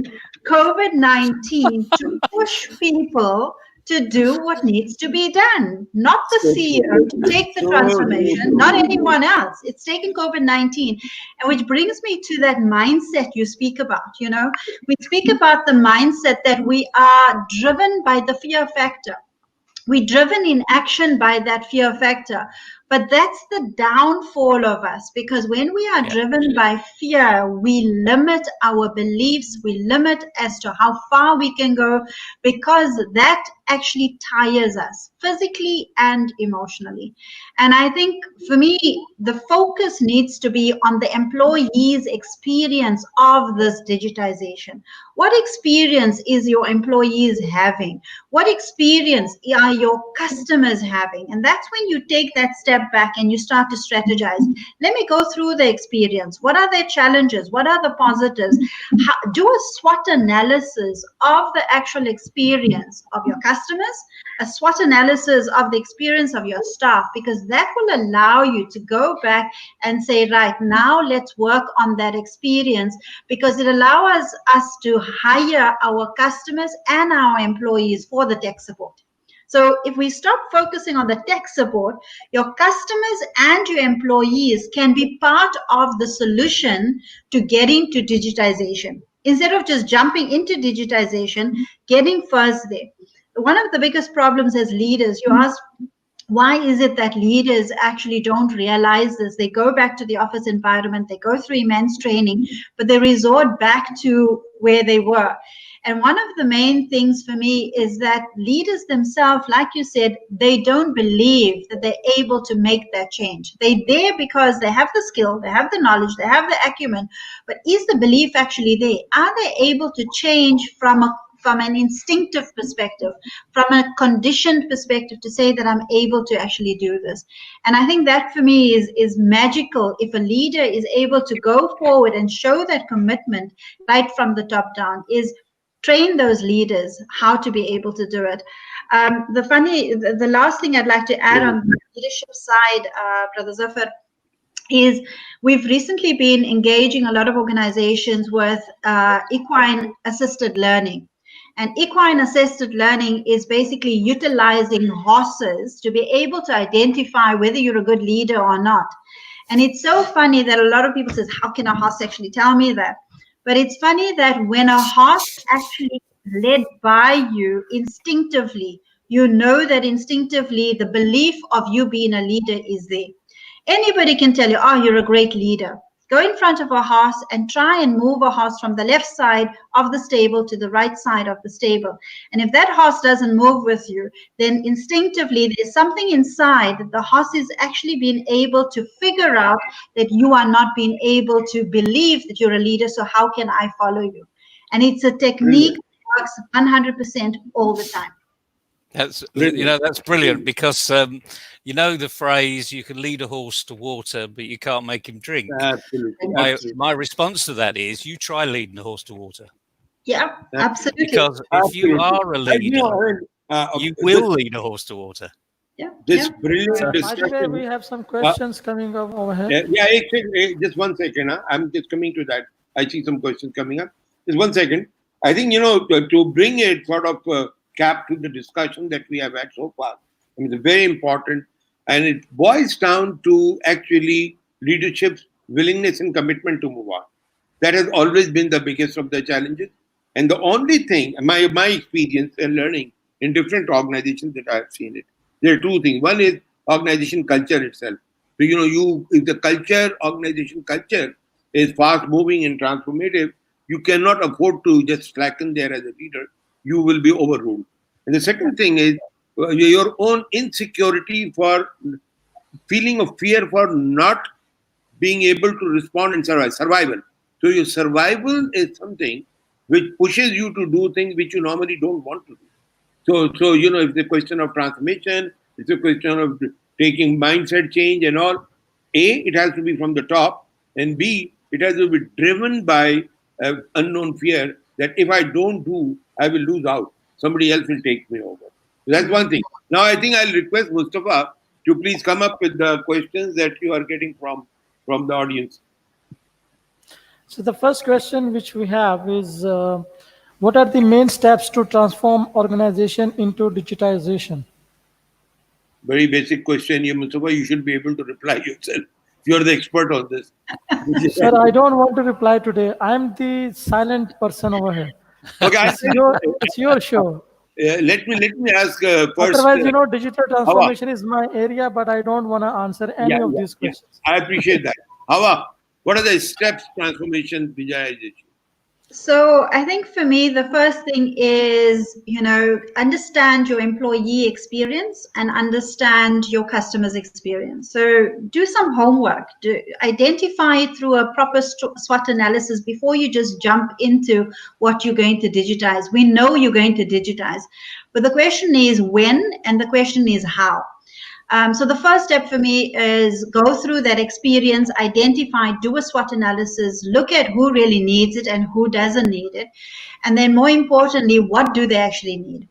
COVID-19 to push people to do what needs to be done, not the CEO to take the transformation, not anyone else. It's taken COVID-19, and which brings me to that mindset you speak about. We speak about the mindset that we are driven by the fear factor. We're driven in action by that fear factor. But that's the downfall of us, because when we are driven by fear, we limit our beliefs, we limit as to how far we can go, because that actually tires us physically and emotionally. And I think for me, the focus needs to be on the employee's experience of this digitization. What experience is your employees having? What experience are your customers having? And that's when you take that step back and you start to strategize. Let me go through the experience. What are their challenges? What are the positives? Do a SWOT analysis of the actual experience of your customers, a SWOT analysis of the experience of your staff, because that will allow you to go back and say, right, now let's work on that experience, because it allows us to hire our customers and our employees for the tech support. So if we stop focusing on the tech support, your customers and your employees can be part of the solution to getting to digitization. Instead of just jumping into digitization, getting first there. One of the biggest problems as leaders, you ask, why is it that leaders actually don't realize this? They go back to the office environment, they go through immense training, but they resort back to where they were. And one of the main things for me is that leaders themselves, like you said, they don't believe that they're able to make that change. They're there because they have the skill, they have the knowledge, they have the acumen, but is the belief actually there? Are they able to change from an instinctive perspective, from a conditioned perspective, to say that I'm able to actually do this? And I think that for me is magical if a leader is able to go forward and show that commitment right from the top down, is train those leaders how to be able to do it. The last thing I'd like to add on the leadership side, Brother Zafar, is we've recently been engaging a lot of organizations with equine assisted learning. And equine assisted learning is basically utilizing horses to be able to identify whether you're a good leader or not. And it's so funny that a lot of people say, how can a horse actually tell me that? But it's funny that when a horse actually led by you instinctively, you know that instinctively the belief of you being a leader is there. Anybody can tell you, oh, you're a great leader. Go in front of a horse and try and move a horse from the left side of the stable to the right side of the stable. And if that horse doesn't move with you, then instinctively there's something inside that the horse is actually being able to figure out that you are not being able to believe that you're a leader, so how can I follow you? And it's a technique that works 100% all the time. That's that's brilliant, because the phrase, you can lead a horse to water but you can't make him drink. Absolutely. My response to that is, you try leading a horse to water. Yeah, absolutely. Because if you are a leader, you will lead a horse to water. This brilliant discussion. We have some questions coming up over here. Just 1 second. I'm just coming to that. I see some questions coming up. Just 1 second. I think, to bring a sort of cap to the discussion that we have had so far, I mean, it's very important. And it boils down to actually leadership's willingness and commitment to move on. That has always been the biggest of the challenges. And the only thing, my experience and learning in different organizations that I have seen it, there are two things. One is organization culture itself. So, if the organization culture is fast moving and transformative, you cannot afford to just slacken there as a leader. You will be overruled. And the second thing is your own insecurity, for feeling of fear for not being able to respond and survival. So your survival is something which pushes you to do things which you normally don't want to do. So it's a question of transformation, it's a question of taking mindset change and all. A, it has to be from the top, and B, it has to be driven by unknown fear that if I don't do, I will lose out. Somebody else will take me over. That's one thing. Now, I think I'll request Mustafa to please come up with the questions that you are getting from the audience. So the first question which we have is, what are the main steps to transform organization into digitization? Very basic question, Mustafa. You should be able to reply yourself. You're the expert on this. Sir, I don't want to reply today. I'm the silent person over here. Okay, It's your show. Let me ask first. Otherwise, digital transformation is my area, but I don't want to answer any of these questions. I appreciate that. Hawa, what are the steps transformation digitization? So I think for me, the first thing is, understand your employee experience and understand your customer's experience. So do some homework, identify it through a proper SWOT analysis before you just jump into what you're going to digitize. We know you're going to digitize, but the question is when, and the question is how. So the first step for me is go through that experience, identify, do a SWOT analysis, look at who really needs it and who doesn't need it. And then more importantly, what do they actually need?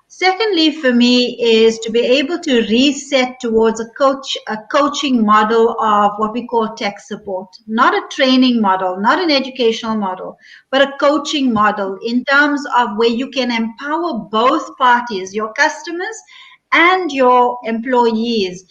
Secondly, for me, is to be able to reset towards a coaching model of what we call tech support, not a training model, not an educational model, but a coaching model in terms of where you can empower both parties, your customers and your employees,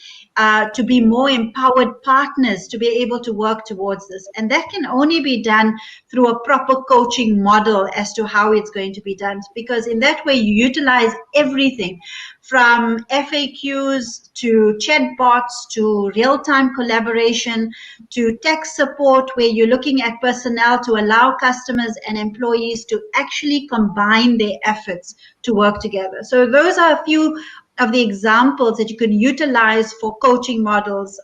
to be more empowered partners to be able to work towards this. And that can only be done through a proper coaching model as to how it's going to be done. Because in that way, you utilize everything from FAQs to chatbots to real-time collaboration to tech support, where you're looking at personnel to allow customers and employees to actually combine their efforts to work together. So those are a few of the examples that you can utilize for coaching models,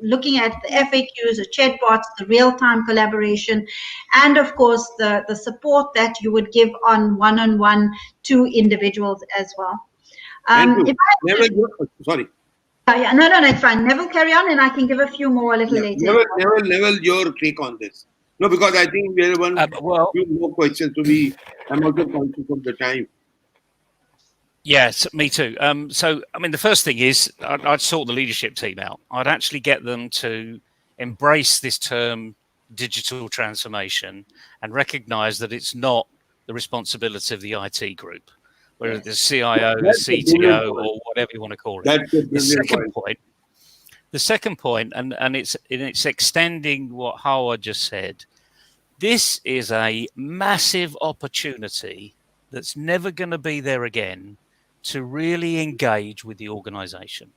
looking at the FAQs, the chatbots, the real-time collaboration, and of course the support that you would give on one-on-one to individuals as well. Neville, sorry. No, it's fine. Neville, carry on, and I can give a few more a little later. Neville, your take on this. No, because I think we have few more questions to be. I'm also conscious of the time. Yes, me too. So, I mean, the first thing is I'd sort the leadership team out. I'd actually get them to embrace this term digital transformation and recognize that it's not the responsibility of the IT group, whether the CIO, the CTO, or whatever you want to call it. That's the second point, and it's extending what Hawa just said. This is a massive opportunity that's never going to be there again, to really engage with the organization.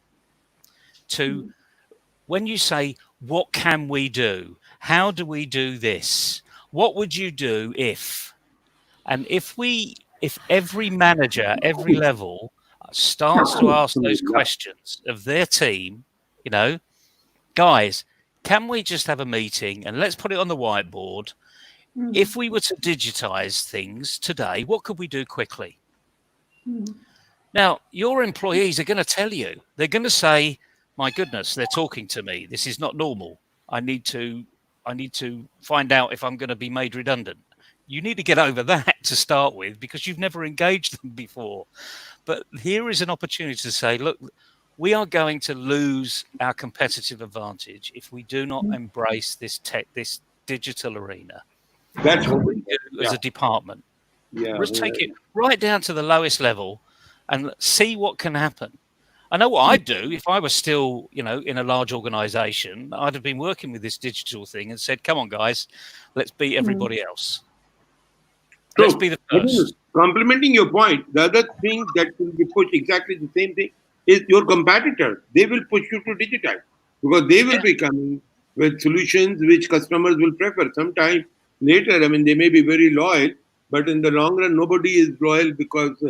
When you say, what can we do? How do we do this? What would you do if? And if every manager, every level starts to ask those questions of their team, guys, can we just have a meeting and let's put it on the whiteboard? If we were to digitize things today, what could we do quickly? Now, your employees are going to tell you. They're going to say, my goodness, they're talking to me. This is not normal. I need to find out if I'm going to be made redundant. You need to get over that to start with, because you've never engaged them before. But here is an opportunity to say, look, we are going to lose our competitive advantage if we do not embrace this digital arena. That's what we do as a department. Let's take it right down to the lowest level and see what can happen. I know what I'd do if I was still, in a large organization. I'd have been working with this digital thing and said, come on, guys, let's beat everybody else. Let's be the first. Complementing your point, the other thing that will be pushed, exactly the same thing, is your competitors. They will push you to digitize because they will be coming with solutions which customers will prefer. Sometime later, they may be very loyal, but in the long run, nobody is loyal because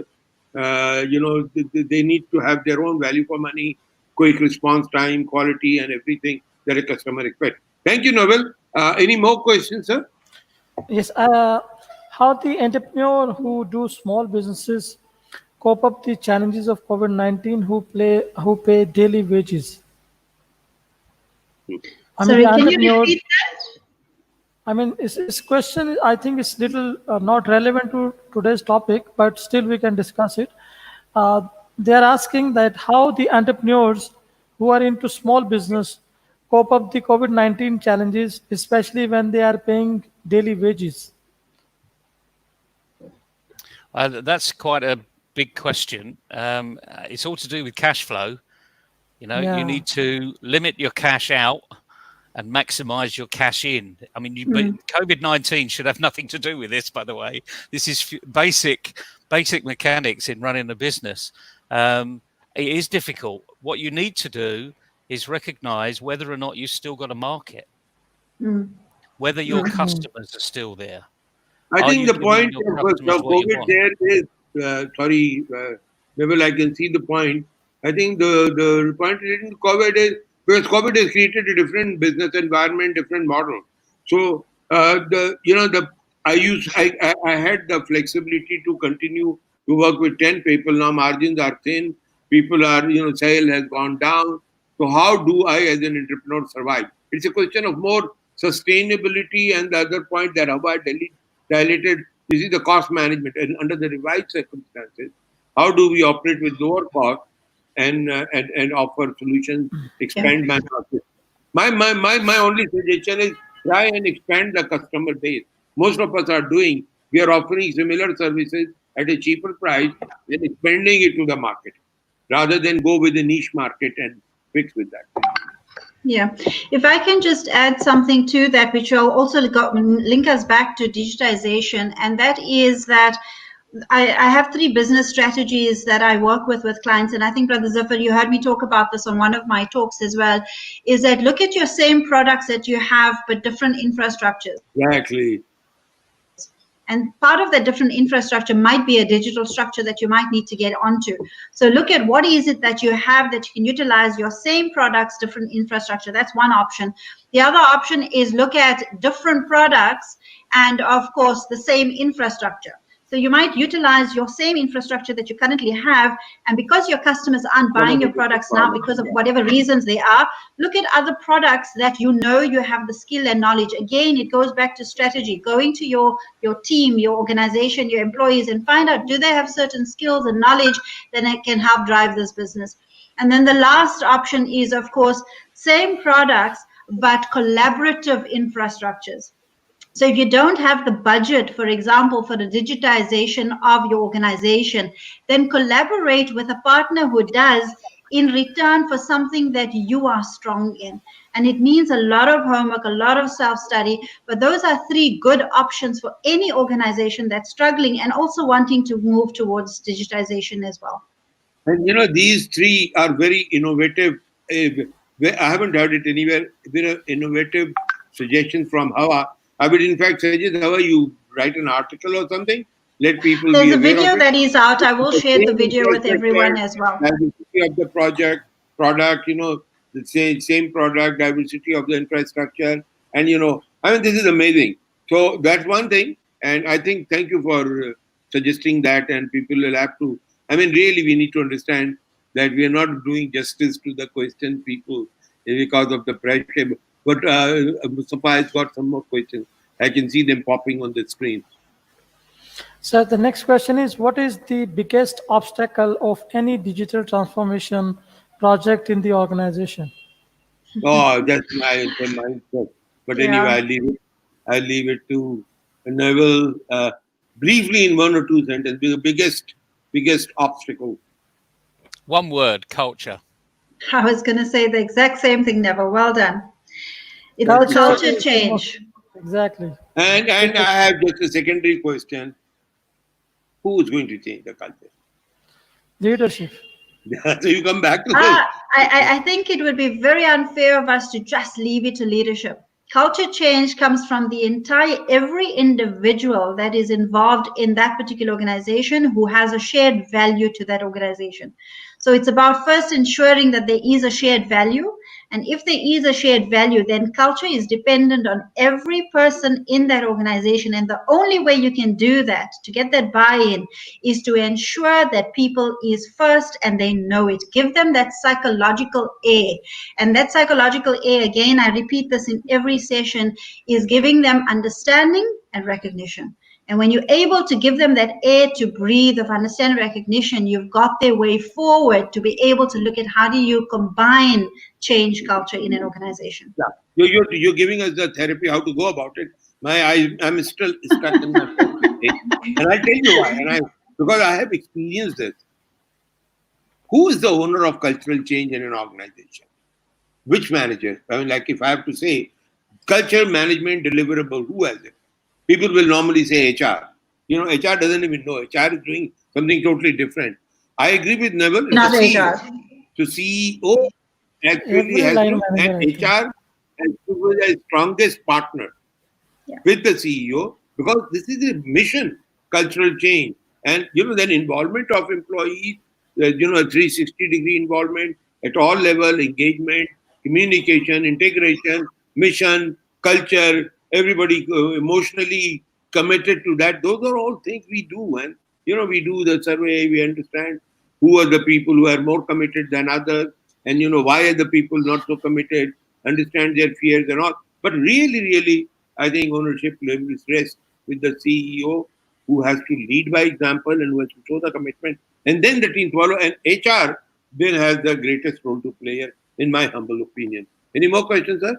they need to have their own value for money, quick response time, quality, and everything that a customer expects. Thank you, Neville. Any more questions, sir? Yes, how the entrepreneur who do small businesses cope up the challenges of COVID-19 who pay daily wages. I mean, Sorry, the can you entrepreneur. repeat that? I mean, this question I think is little not relevant to today's topic, but still we can discuss it. They are asking that how the entrepreneurs who are into small business cope up the COVID-19 challenges, especially when they are paying daily wages. That's quite a big question. It's all to do with cash flow. You know, you Yeah. need to limit your cash out and maximize your cash in. I mean, but COVID-19 should have nothing to do with this, by the way. This is basic mechanics in running a business. It is difficult. What you need to do is recognize whether or not you've still got a market, whether your customers are still there. I Are think you the giving point your of customers what you COVID want? there is, Neville, I can see the point. I think the point in COVID is because COVID has created a different business environment, different model. So I had the flexibility to continue to work with 10 people. Now margins are thin. People are, sale has gone down. So how do I as an entrepreneur survive? It's a question of more sustainability, and the other point that Hawa dilated, this is the cost management. And under the revised circumstances, how do we operate with lower cost and offer solutions, expand manufacturing? My only suggestion is try and expand the customer base. Most of us are doing, we are offering similar services at a cheaper price and expanding it to the market rather than go with a niche market and fix with that. Yeah, if I can just add something to that, which will also link us back to digitization, and that is that I have 3 business strategies that I work with clients, and I think, Brother Zafar, you heard me talk about this on one of my talks as well, is that look at your same products that you have, but different infrastructures. Exactly. And part of that different infrastructure might be a digital structure that you might need to get onto. So look at what is it that you have that you can utilize your same products, different infrastructure. That's one option. The other option is look at different products and, of course, the same infrastructure. So you might utilize your same infrastructure that you currently have, and because your customers aren't buying your products now because of whatever reasons they are, look at other products that you know you have the skill and knowledge. Again, it goes back to strategy, going to your team, your organization, your employees, and find out, do they have certain skills and knowledge that can help drive this business? And then the last option is, of course, same products, but collaborative infrastructures. So if you don't have the budget, for example, for the digitization of your organization, then collaborate with a partner who does in return for something that you are strong in. And it means a lot of homework, a lot of self-study, but those are 3 good options for any organization that's struggling and also wanting to move towards digitization as well. And these 3 are very innovative. I haven't heard it anywhere. Very innovative suggestions from Hawa. I would in fact suggest, Hawa, you write an article or something. Let people There's be a aware video of it. that is out. I will share the video with everyone as well. Diversity of the product, the same product, diversity of the infrastructure, and I mean, this is amazing. So that's one thing, and I think thank you for suggesting that, and people will have to. I mean, really, we need to understand that we are not doing justice to the question people because of the pressure. But Mustafa has got some more questions. I can see them popping on the screen. So the next question is, what is the biggest obstacle of any digital transformation project in the organization? Oh, that's my mindset. But anyway, I'll leave it to Neville. Briefly, in 1 or 2 sentences, the biggest obstacle. One word: culture. I was going to say the exact same thing, Neville. Well done. It's a culture change. Exactly. And I have just a secondary question. Who is going to change the culture? Leadership. So you come back to this. I think it would be very unfair of us to just leave it to leadership. Culture change comes from every individual that is involved in that particular organization who has a shared value to that organization. So So it's about first ensuring that there is a shared value. And if there is a shared value, then culture is dependent on every person in that organization. And the only way you can do that, to get that buy-in, is to ensure that people is first and they know it. Give them that psychological A. And that psychological A, again, I repeat this in every session, is giving them understanding and recognition. And when you're able to give them that air to breathe of understanding recognition, you've got their way forward to be able to look at how do you combine change culture in an organization. Yeah, you're giving us the therapy how to go about it. I'm still stuck in my and I'll tell you why. Because I have experienced this. Who is the owner of cultural change in an organization? Which manager? I mean, like if I have to say, culture management deliverable, who has it? People will normally say HR. HR doesn't even know. HR is doing something totally different. I agree with Neville. Not HR. So CEO actually has to, and HR has to be the strongest partner with the CEO, because this is a mission, cultural change. And, then involvement of employees, a 360-degree involvement at all level, engagement, communication, integration, mission, culture, everybody emotionally committed to that. Those are all things we do. And, we do the survey, we understand who are the people who are more committed than others, and, why are the people not so committed, understand their fears and all. But really, I think ownership rests with the CEO, who has to lead by example and who has to show the commitment. And then the team follow. And HR then has the greatest role to play here, in my humble opinion. Any more questions, sir?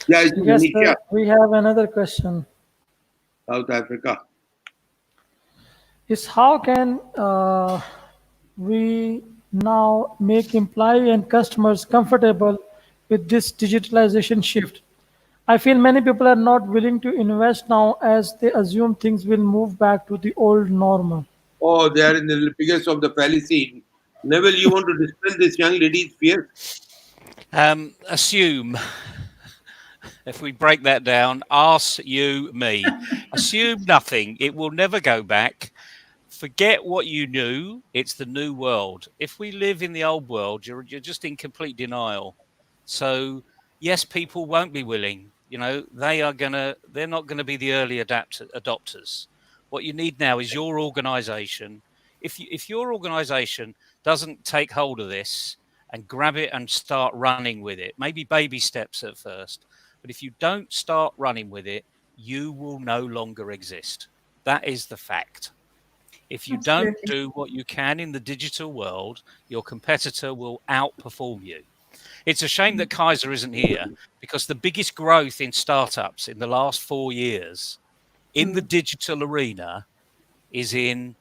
Yeah, yes, sir. We have another question. South Africa. Is how can we now make employee and customers comfortable with this digitalization shift? I feel many people are not willing to invest now as they assume things will move back to the old normal. Oh, they are in the biggest of the palisade. Neville, you want to dispel this young lady's fear? Assume. If we break that down, me. Assume nothing. It will never go back. Forget what you knew. It's the new world. If we live in the old world, you're just in complete denial. So, yes, people won't be willing. They're not gonna be the early adopters. What you need now is your organization. If your organization doesn't take hold of this and grab it and start running with it, maybe baby steps at first, but if you don't start running with it, you will no longer exist. That is the fact. If you don't do what you can in the digital world, your competitor will outperform you. It's a shame that Kaiser isn't here, because the biggest growth in startups in the last 4 years in the digital arena is in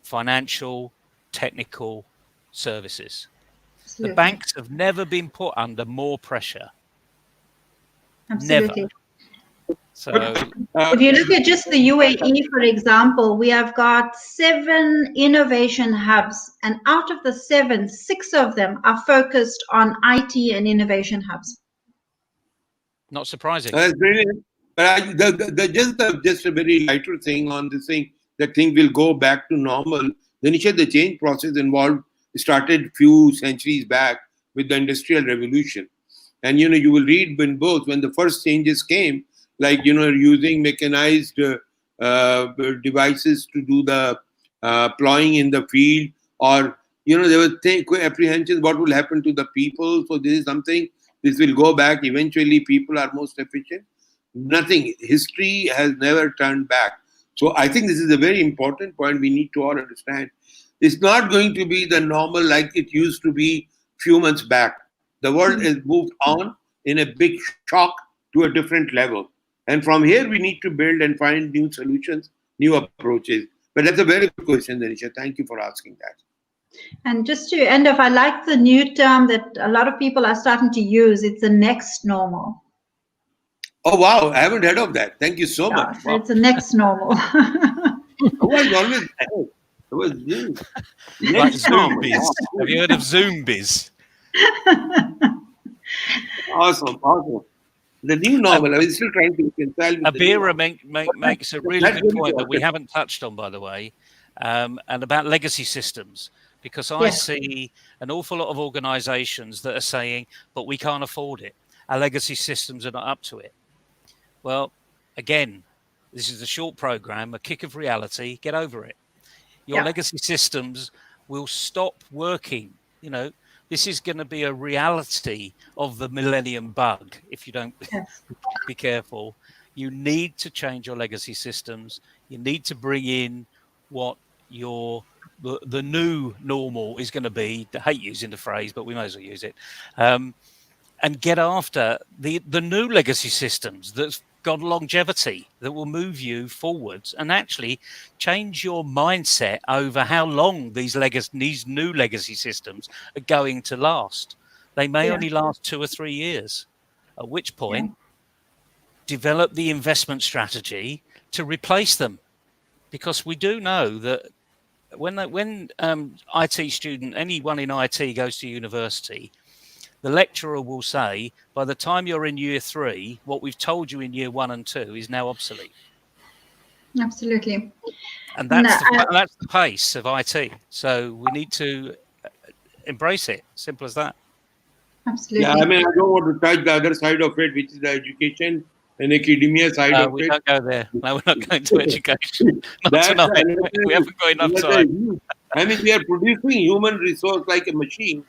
financial, technical services. Absolutely. The banks have never been put under more pressure. Absolutely. Never. So, if you look at just the UAE, for example, we have got 7 innovation hubs, and out of the 7, 6 of them are focused on IT and innovation hubs. Not surprising. That's brilliant. But just a very lighter thing on this thing, that thing will go back to normal. The change process started few centuries back with the Industrial Revolution. And, you will read when the first changes came, like, using mechanized devices to do the plowing in the field, or, there were apprehensions what will happen to the people. So this is something, this will go back. Eventually, people are most efficient. Nothing. History has never turned back. So I think this is a very important point we need to all understand. It's not going to be the normal like it used to be few months back. The world has moved on in a big shock to a different level. And from here, we need to build and find new solutions, new approaches. But that's a very good question, Danisha. Thank you for asking that. And just to end off, I like the new term that a lot of people are starting to use. It's the next normal. Oh, wow. I haven't heard of that. Thank you so much. So it's the next normal. It was new. Like Zombies. Have you heard of Zombies? Awesome. The new normal. I was still trying to reconcile with Abira makes a really good point that we haven't touched on, by the way, and about legacy systems. because I see an awful lot of organisations that are saying, but we can't afford it. Our legacy systems are not up to it. Well, again, this is a short program, a kick of reality. Get over it. Your legacy systems will stop working. You know, this is going to be a reality of the millennium bug if you don't be careful. You need to change your legacy systems. You need to bring in what the new normal is going to be. I hate using the phrase, but we may as well use it. And get after the new legacy systems that's got longevity, that will move you forwards, and actually change your mindset over how long these new legacy systems are going to last. They may only last 2 or 3 years, at which point develop the investment strategy to replace them. Because we do know that when IT student, anyone in IT goes to university, the lecturer will say, by the time you're in year 3, what we've told you in year 1 and 2 is now obsolete. Absolutely. And that's the pace of IT. So we need to embrace it. Simple as that. Absolutely. Yeah, I mean, I don't want to touch the other side of it, which is the education and academia side of we it. don't go there. No, we're not going to education. Not tonight. We haven't got enough time. I mean, we are producing human resource like a machine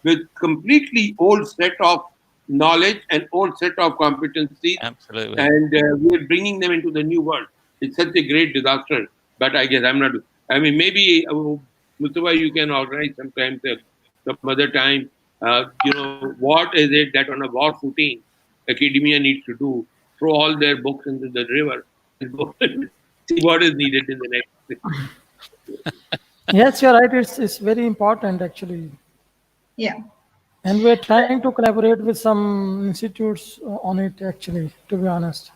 with completely old set of knowledge and old set of competencies. Absolutely. And we're bringing them into the new world. It's such a great disaster. But I guess I'm not. I mean, maybe, Mustafa, you can organize sometime, some other time. What is it that on a war footing academia needs to do? Throw all their books into the river and go see what is needed in the next. Yes, you're right. It's very important, actually. Yeah. And we're trying to collaborate with some institutes on it, actually, to be honest.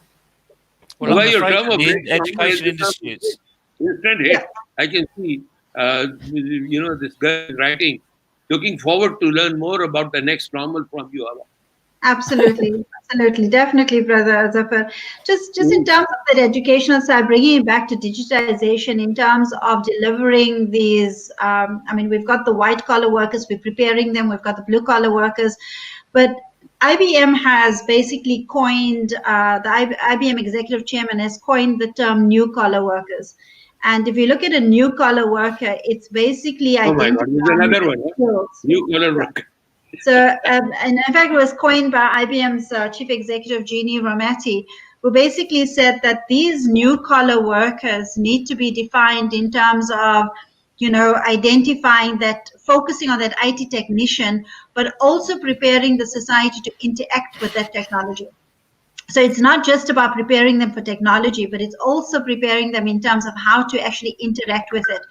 Well, I'm afraid the education institutes. I can see, this guy writing, looking forward to learn more about the next normal from you, Hawa. Absolutely, absolutely, definitely, brother Zafar. Just in terms of that educational side, bringing it back to digitization in terms of delivering these. We've got the white collar workers, we're preparing them. We've got the blue collar workers, but IBM has basically coined the IBM executive chairman has coined the term new collar workers. And if you look at a new collar worker, it's basically identifying another one. New collar worker. So, and in fact, it was coined by IBM's chief executive, Jeannie Romati, who basically said that these new collar workers need to be defined in terms of, identifying that, focusing on that IT technician, but also preparing the society to interact with that technology. So it's not just about preparing them for technology, but it's also preparing them in terms of how to actually interact with it.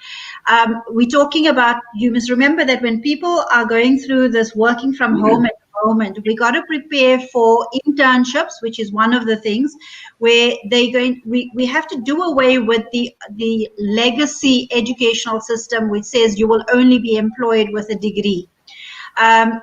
We're talking about, you must remember that when people are going through this working from home at the moment, we got to prepare for internships, which is one of the things where we have to do away with the legacy educational system, which says you will only be employed with a degree.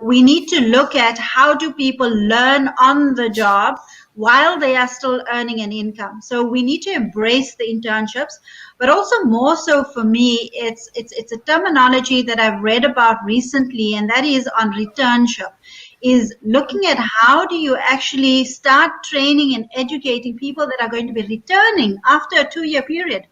We need to look at how do people learn on the job while they are still earning an income. So we need to embrace the internships, but also more so for me, it's a terminology that I've read about recently, and that is on returnship, is looking at how do you actually start training and educating people that are going to be returning after a 2-year period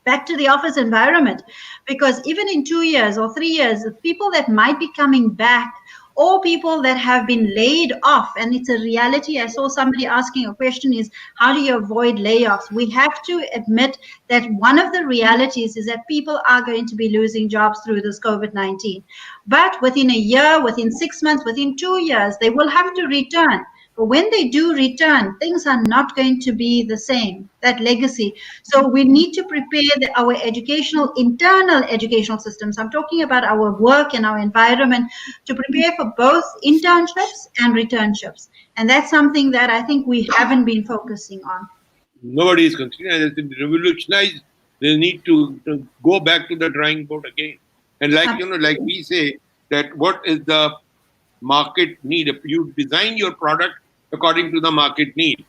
back to the office environment. Because even in 2 years or 3 years, the people that might be coming back or people that have been laid off, and it's a reality. I saw somebody asking a question is, how do you avoid layoffs? We have to admit that one of the realities is that people are going to be losing jobs through this COVID-19. But within a year, within 6 months, within 2 years, they will have to return. But when they do return, things are not going to be the same, that legacy. So we need to prepare our internal educational systems. I'm talking about our work and our environment to prepare for both internships and returnships. And that's something that I think we haven't been focusing on. Nobody is considering it. Revolutionize. They need to go back to the drawing board again. And like we say, that what is the market need? If you design your product according to the market need.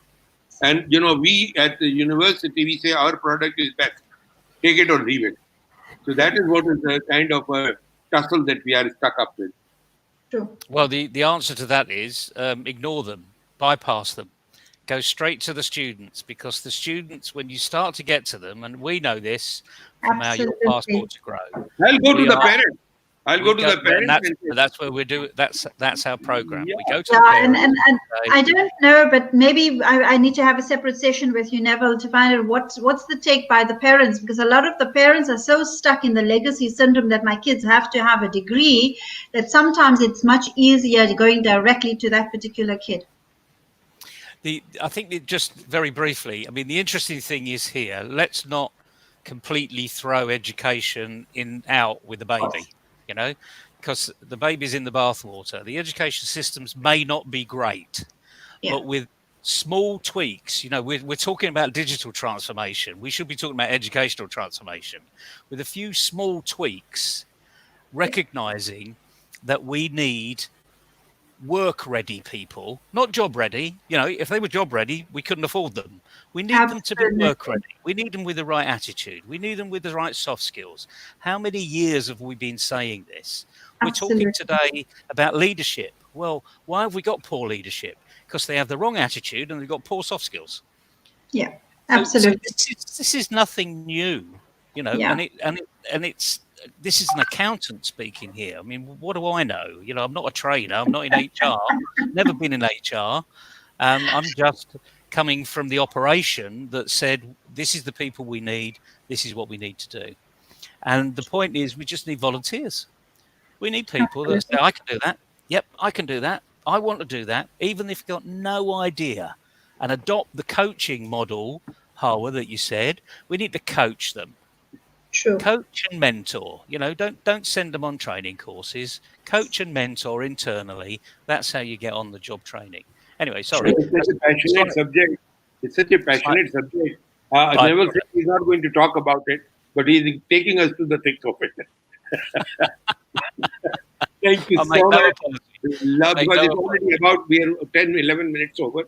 And, we at the university, we say our product is best. Take it or leave it. So that is what is a kind of a tussle that we are stuck up with? True. Well, the answer to that is ignore them, bypass them, go straight to the students, because the students, when you start to get to them, and we know this from our Your Absolutely. Passport to Grow. I'll go to We the are- parents. I'll go to the and parents. that's where we do. That's our program. We go to Yeah, the and parents. I don't know, but maybe I need to have a separate session with you, Neville, to find out what's the take by the parents, because a lot of the parents are so stuck in the legacy syndrome that my kids have to have a degree that sometimes it's much easier going directly to that particular kid. I think that just very briefly, I mean, the interesting thing is here, let's not completely throw education out with the baby, because the baby's in the bathwater. The education systems may not be great, but with small tweaks, we're talking about digital transformation. We should be talking about educational transformation. With a few small tweaks, recognizing that we need work-ready people, not job-ready. If they were job-ready, we couldn't afford them. We need them to be work-ready. We need them with the right attitude. We need them with the right soft skills. How many years have we been saying this? We're talking today about leadership. Well, why have we got poor leadership? Because they have the wrong attitude and they've got poor soft skills. Yeah, absolutely. So this is nothing new, this is an accountant speaking here. I mean, what do I know? I'm not a trainer. I'm not in HR. Never been in HR. I'm just coming from the operation that said, this is the people we need. This is what we need to do. And the point is, we just need volunteers. We need people that say, I can do that. Yep, I can do that. I want to do that, even if you've got no idea. And adopt the coaching model, Hawa, that you said. We need to coach them. True. Coach and mentor. Don't send them on training courses. Coach and mentor internally. That's how you get on the job training. Anyway, sorry. It's such a passionate subject. It's such a passionate subject. Neville said he's not going to talk about it, but he's taking us to the thick of it. Thank you so much. Because it's already we are 10, 11 minutes over,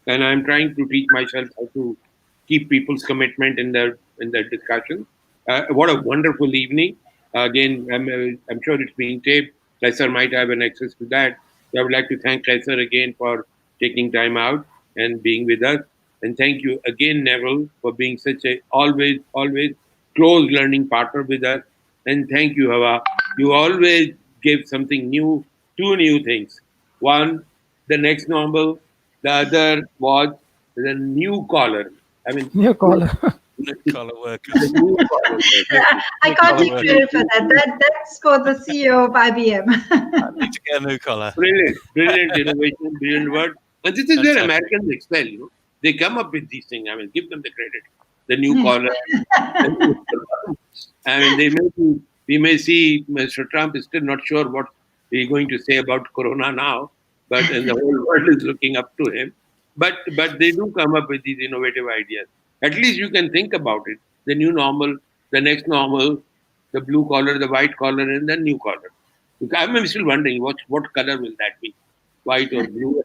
and I'm trying to teach myself how to keep people's commitment in their discussion. What a wonderful evening. Again, I'm sure it's being taped. Kaiser might have an access to that. So I would like to thank Kaiser again for taking time out and being with us. And thank you again, Neville, for being such a always close learning partner with us. And thank you, Hawa. You always give something new, two new things. One, the next normal. The other was the new caller. New caller. Color workers. I can't take credit for that. That's for the CEO of IBM. I need to get a new collar. Brilliant innovation, brilliant word. And this is where Americans excel. They come up with these things. Give them the credit. The new caller. We may see Mr. Trump is still not sure what he's going to say about Corona now, but the whole world is looking up to him. But they do come up with these innovative ideas. At least you can think about it. The new normal, the next normal, the blue collar, the white collar, and the new collar. I'm still wondering what color will that be, white or blue?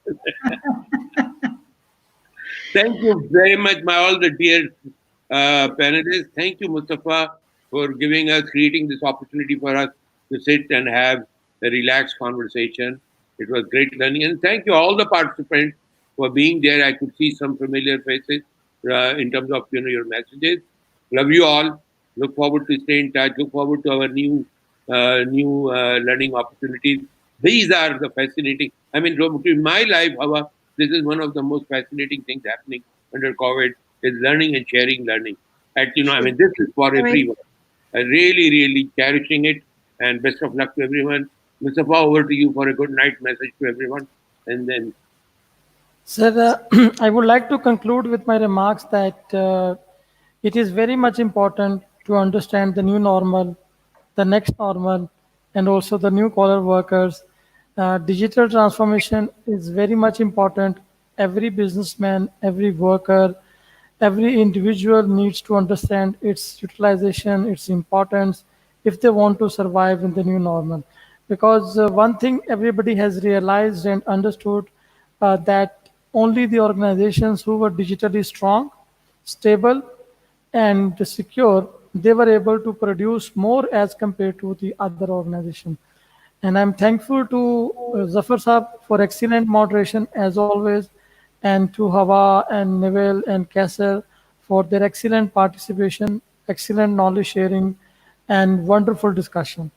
Thank you very much, all the dear panelists. Thank you, Mustafa, for creating this opportunity for us to sit and have a relaxed conversation. It was great learning. And thank you all the participants for being there. I could see some familiar faces in terms of your messages. Love you all. Look forward to stay in touch. Look forward to our new learning opportunities. These are the fascinating. In my life, Hawa, this is one of the most fascinating things happening under COVID is learning and sharing learning. This is for everyone. I'm really cherishing it, and best of luck to everyone. Mustafa, over to you for a good night message to everyone, and then. Sir, I would like to conclude with my remarks that it is very much important to understand the new normal, the next normal, and also the new collar workers. Digital transformation is very much important. Every businessman, every worker, every individual needs to understand its utilization, its importance, if they want to survive in the new normal. Because one thing everybody has realized and understood that only the organizations who were digitally strong, stable, and secure they were able to produce more as compared to the other organization. And I'm thankful to Zafar Saab for excellent moderation as always, and to Hawa and Neville and Kaiser for their excellent participation, excellent knowledge sharing, and wonderful discussion.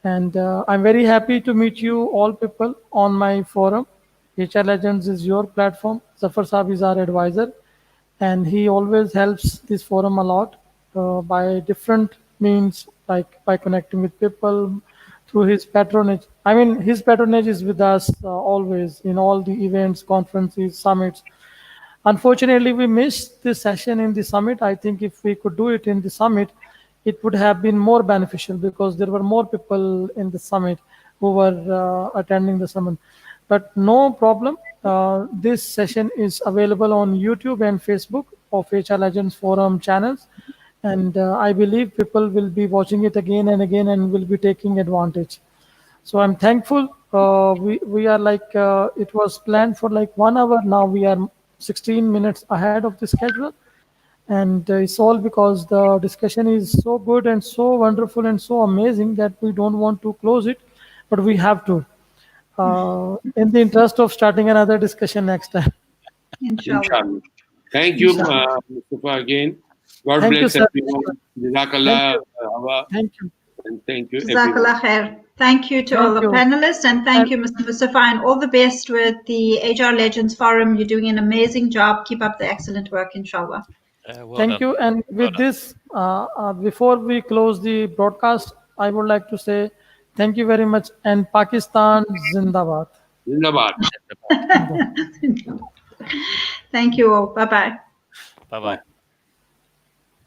And I'm very happy to meet you all people on my forum. HR Legends is your platform. Zafar Saab is our advisor, and he always helps this forum a lot by different means, like by connecting with people through his patronage. I mean, his patronage is with us always in all the events, conferences, summits. Unfortunately, we missed this session in the summit. I think if we could do it in the summit, it would have been more beneficial because there were more people in the summit who were attending the summit. But no problem. This session is available on YouTube and Facebook of HR Legends Forum channels. And I believe people will be watching it again and again and will be taking advantage. So I'm thankful. We are like, it was planned for like 1 hour. Now we are 16 minutes ahead of the schedule. And it's all because the discussion is so good and so wonderful and so amazing that we don't want to close it, but we have to, in the interest of starting another discussion next time. Inshallah. Thank you, Mustafa, again. God Thank you, bless sir. everyone. Jazakallah, Hawa. Thank you. And thank you, everyone. Jazakallah khair. Thank you to all the you. panelists, and thank you, Mr. Mustafa, and all the best with the HR Legends Forum. You're doing an amazing job. Keep up the excellent work, inshallah. Well Thank done. you. And with this, before we close the broadcast, I would like to say thank you very much. And Pakistan Zindabad. Zindabad. Thank you all. Bye-bye. Bye-bye.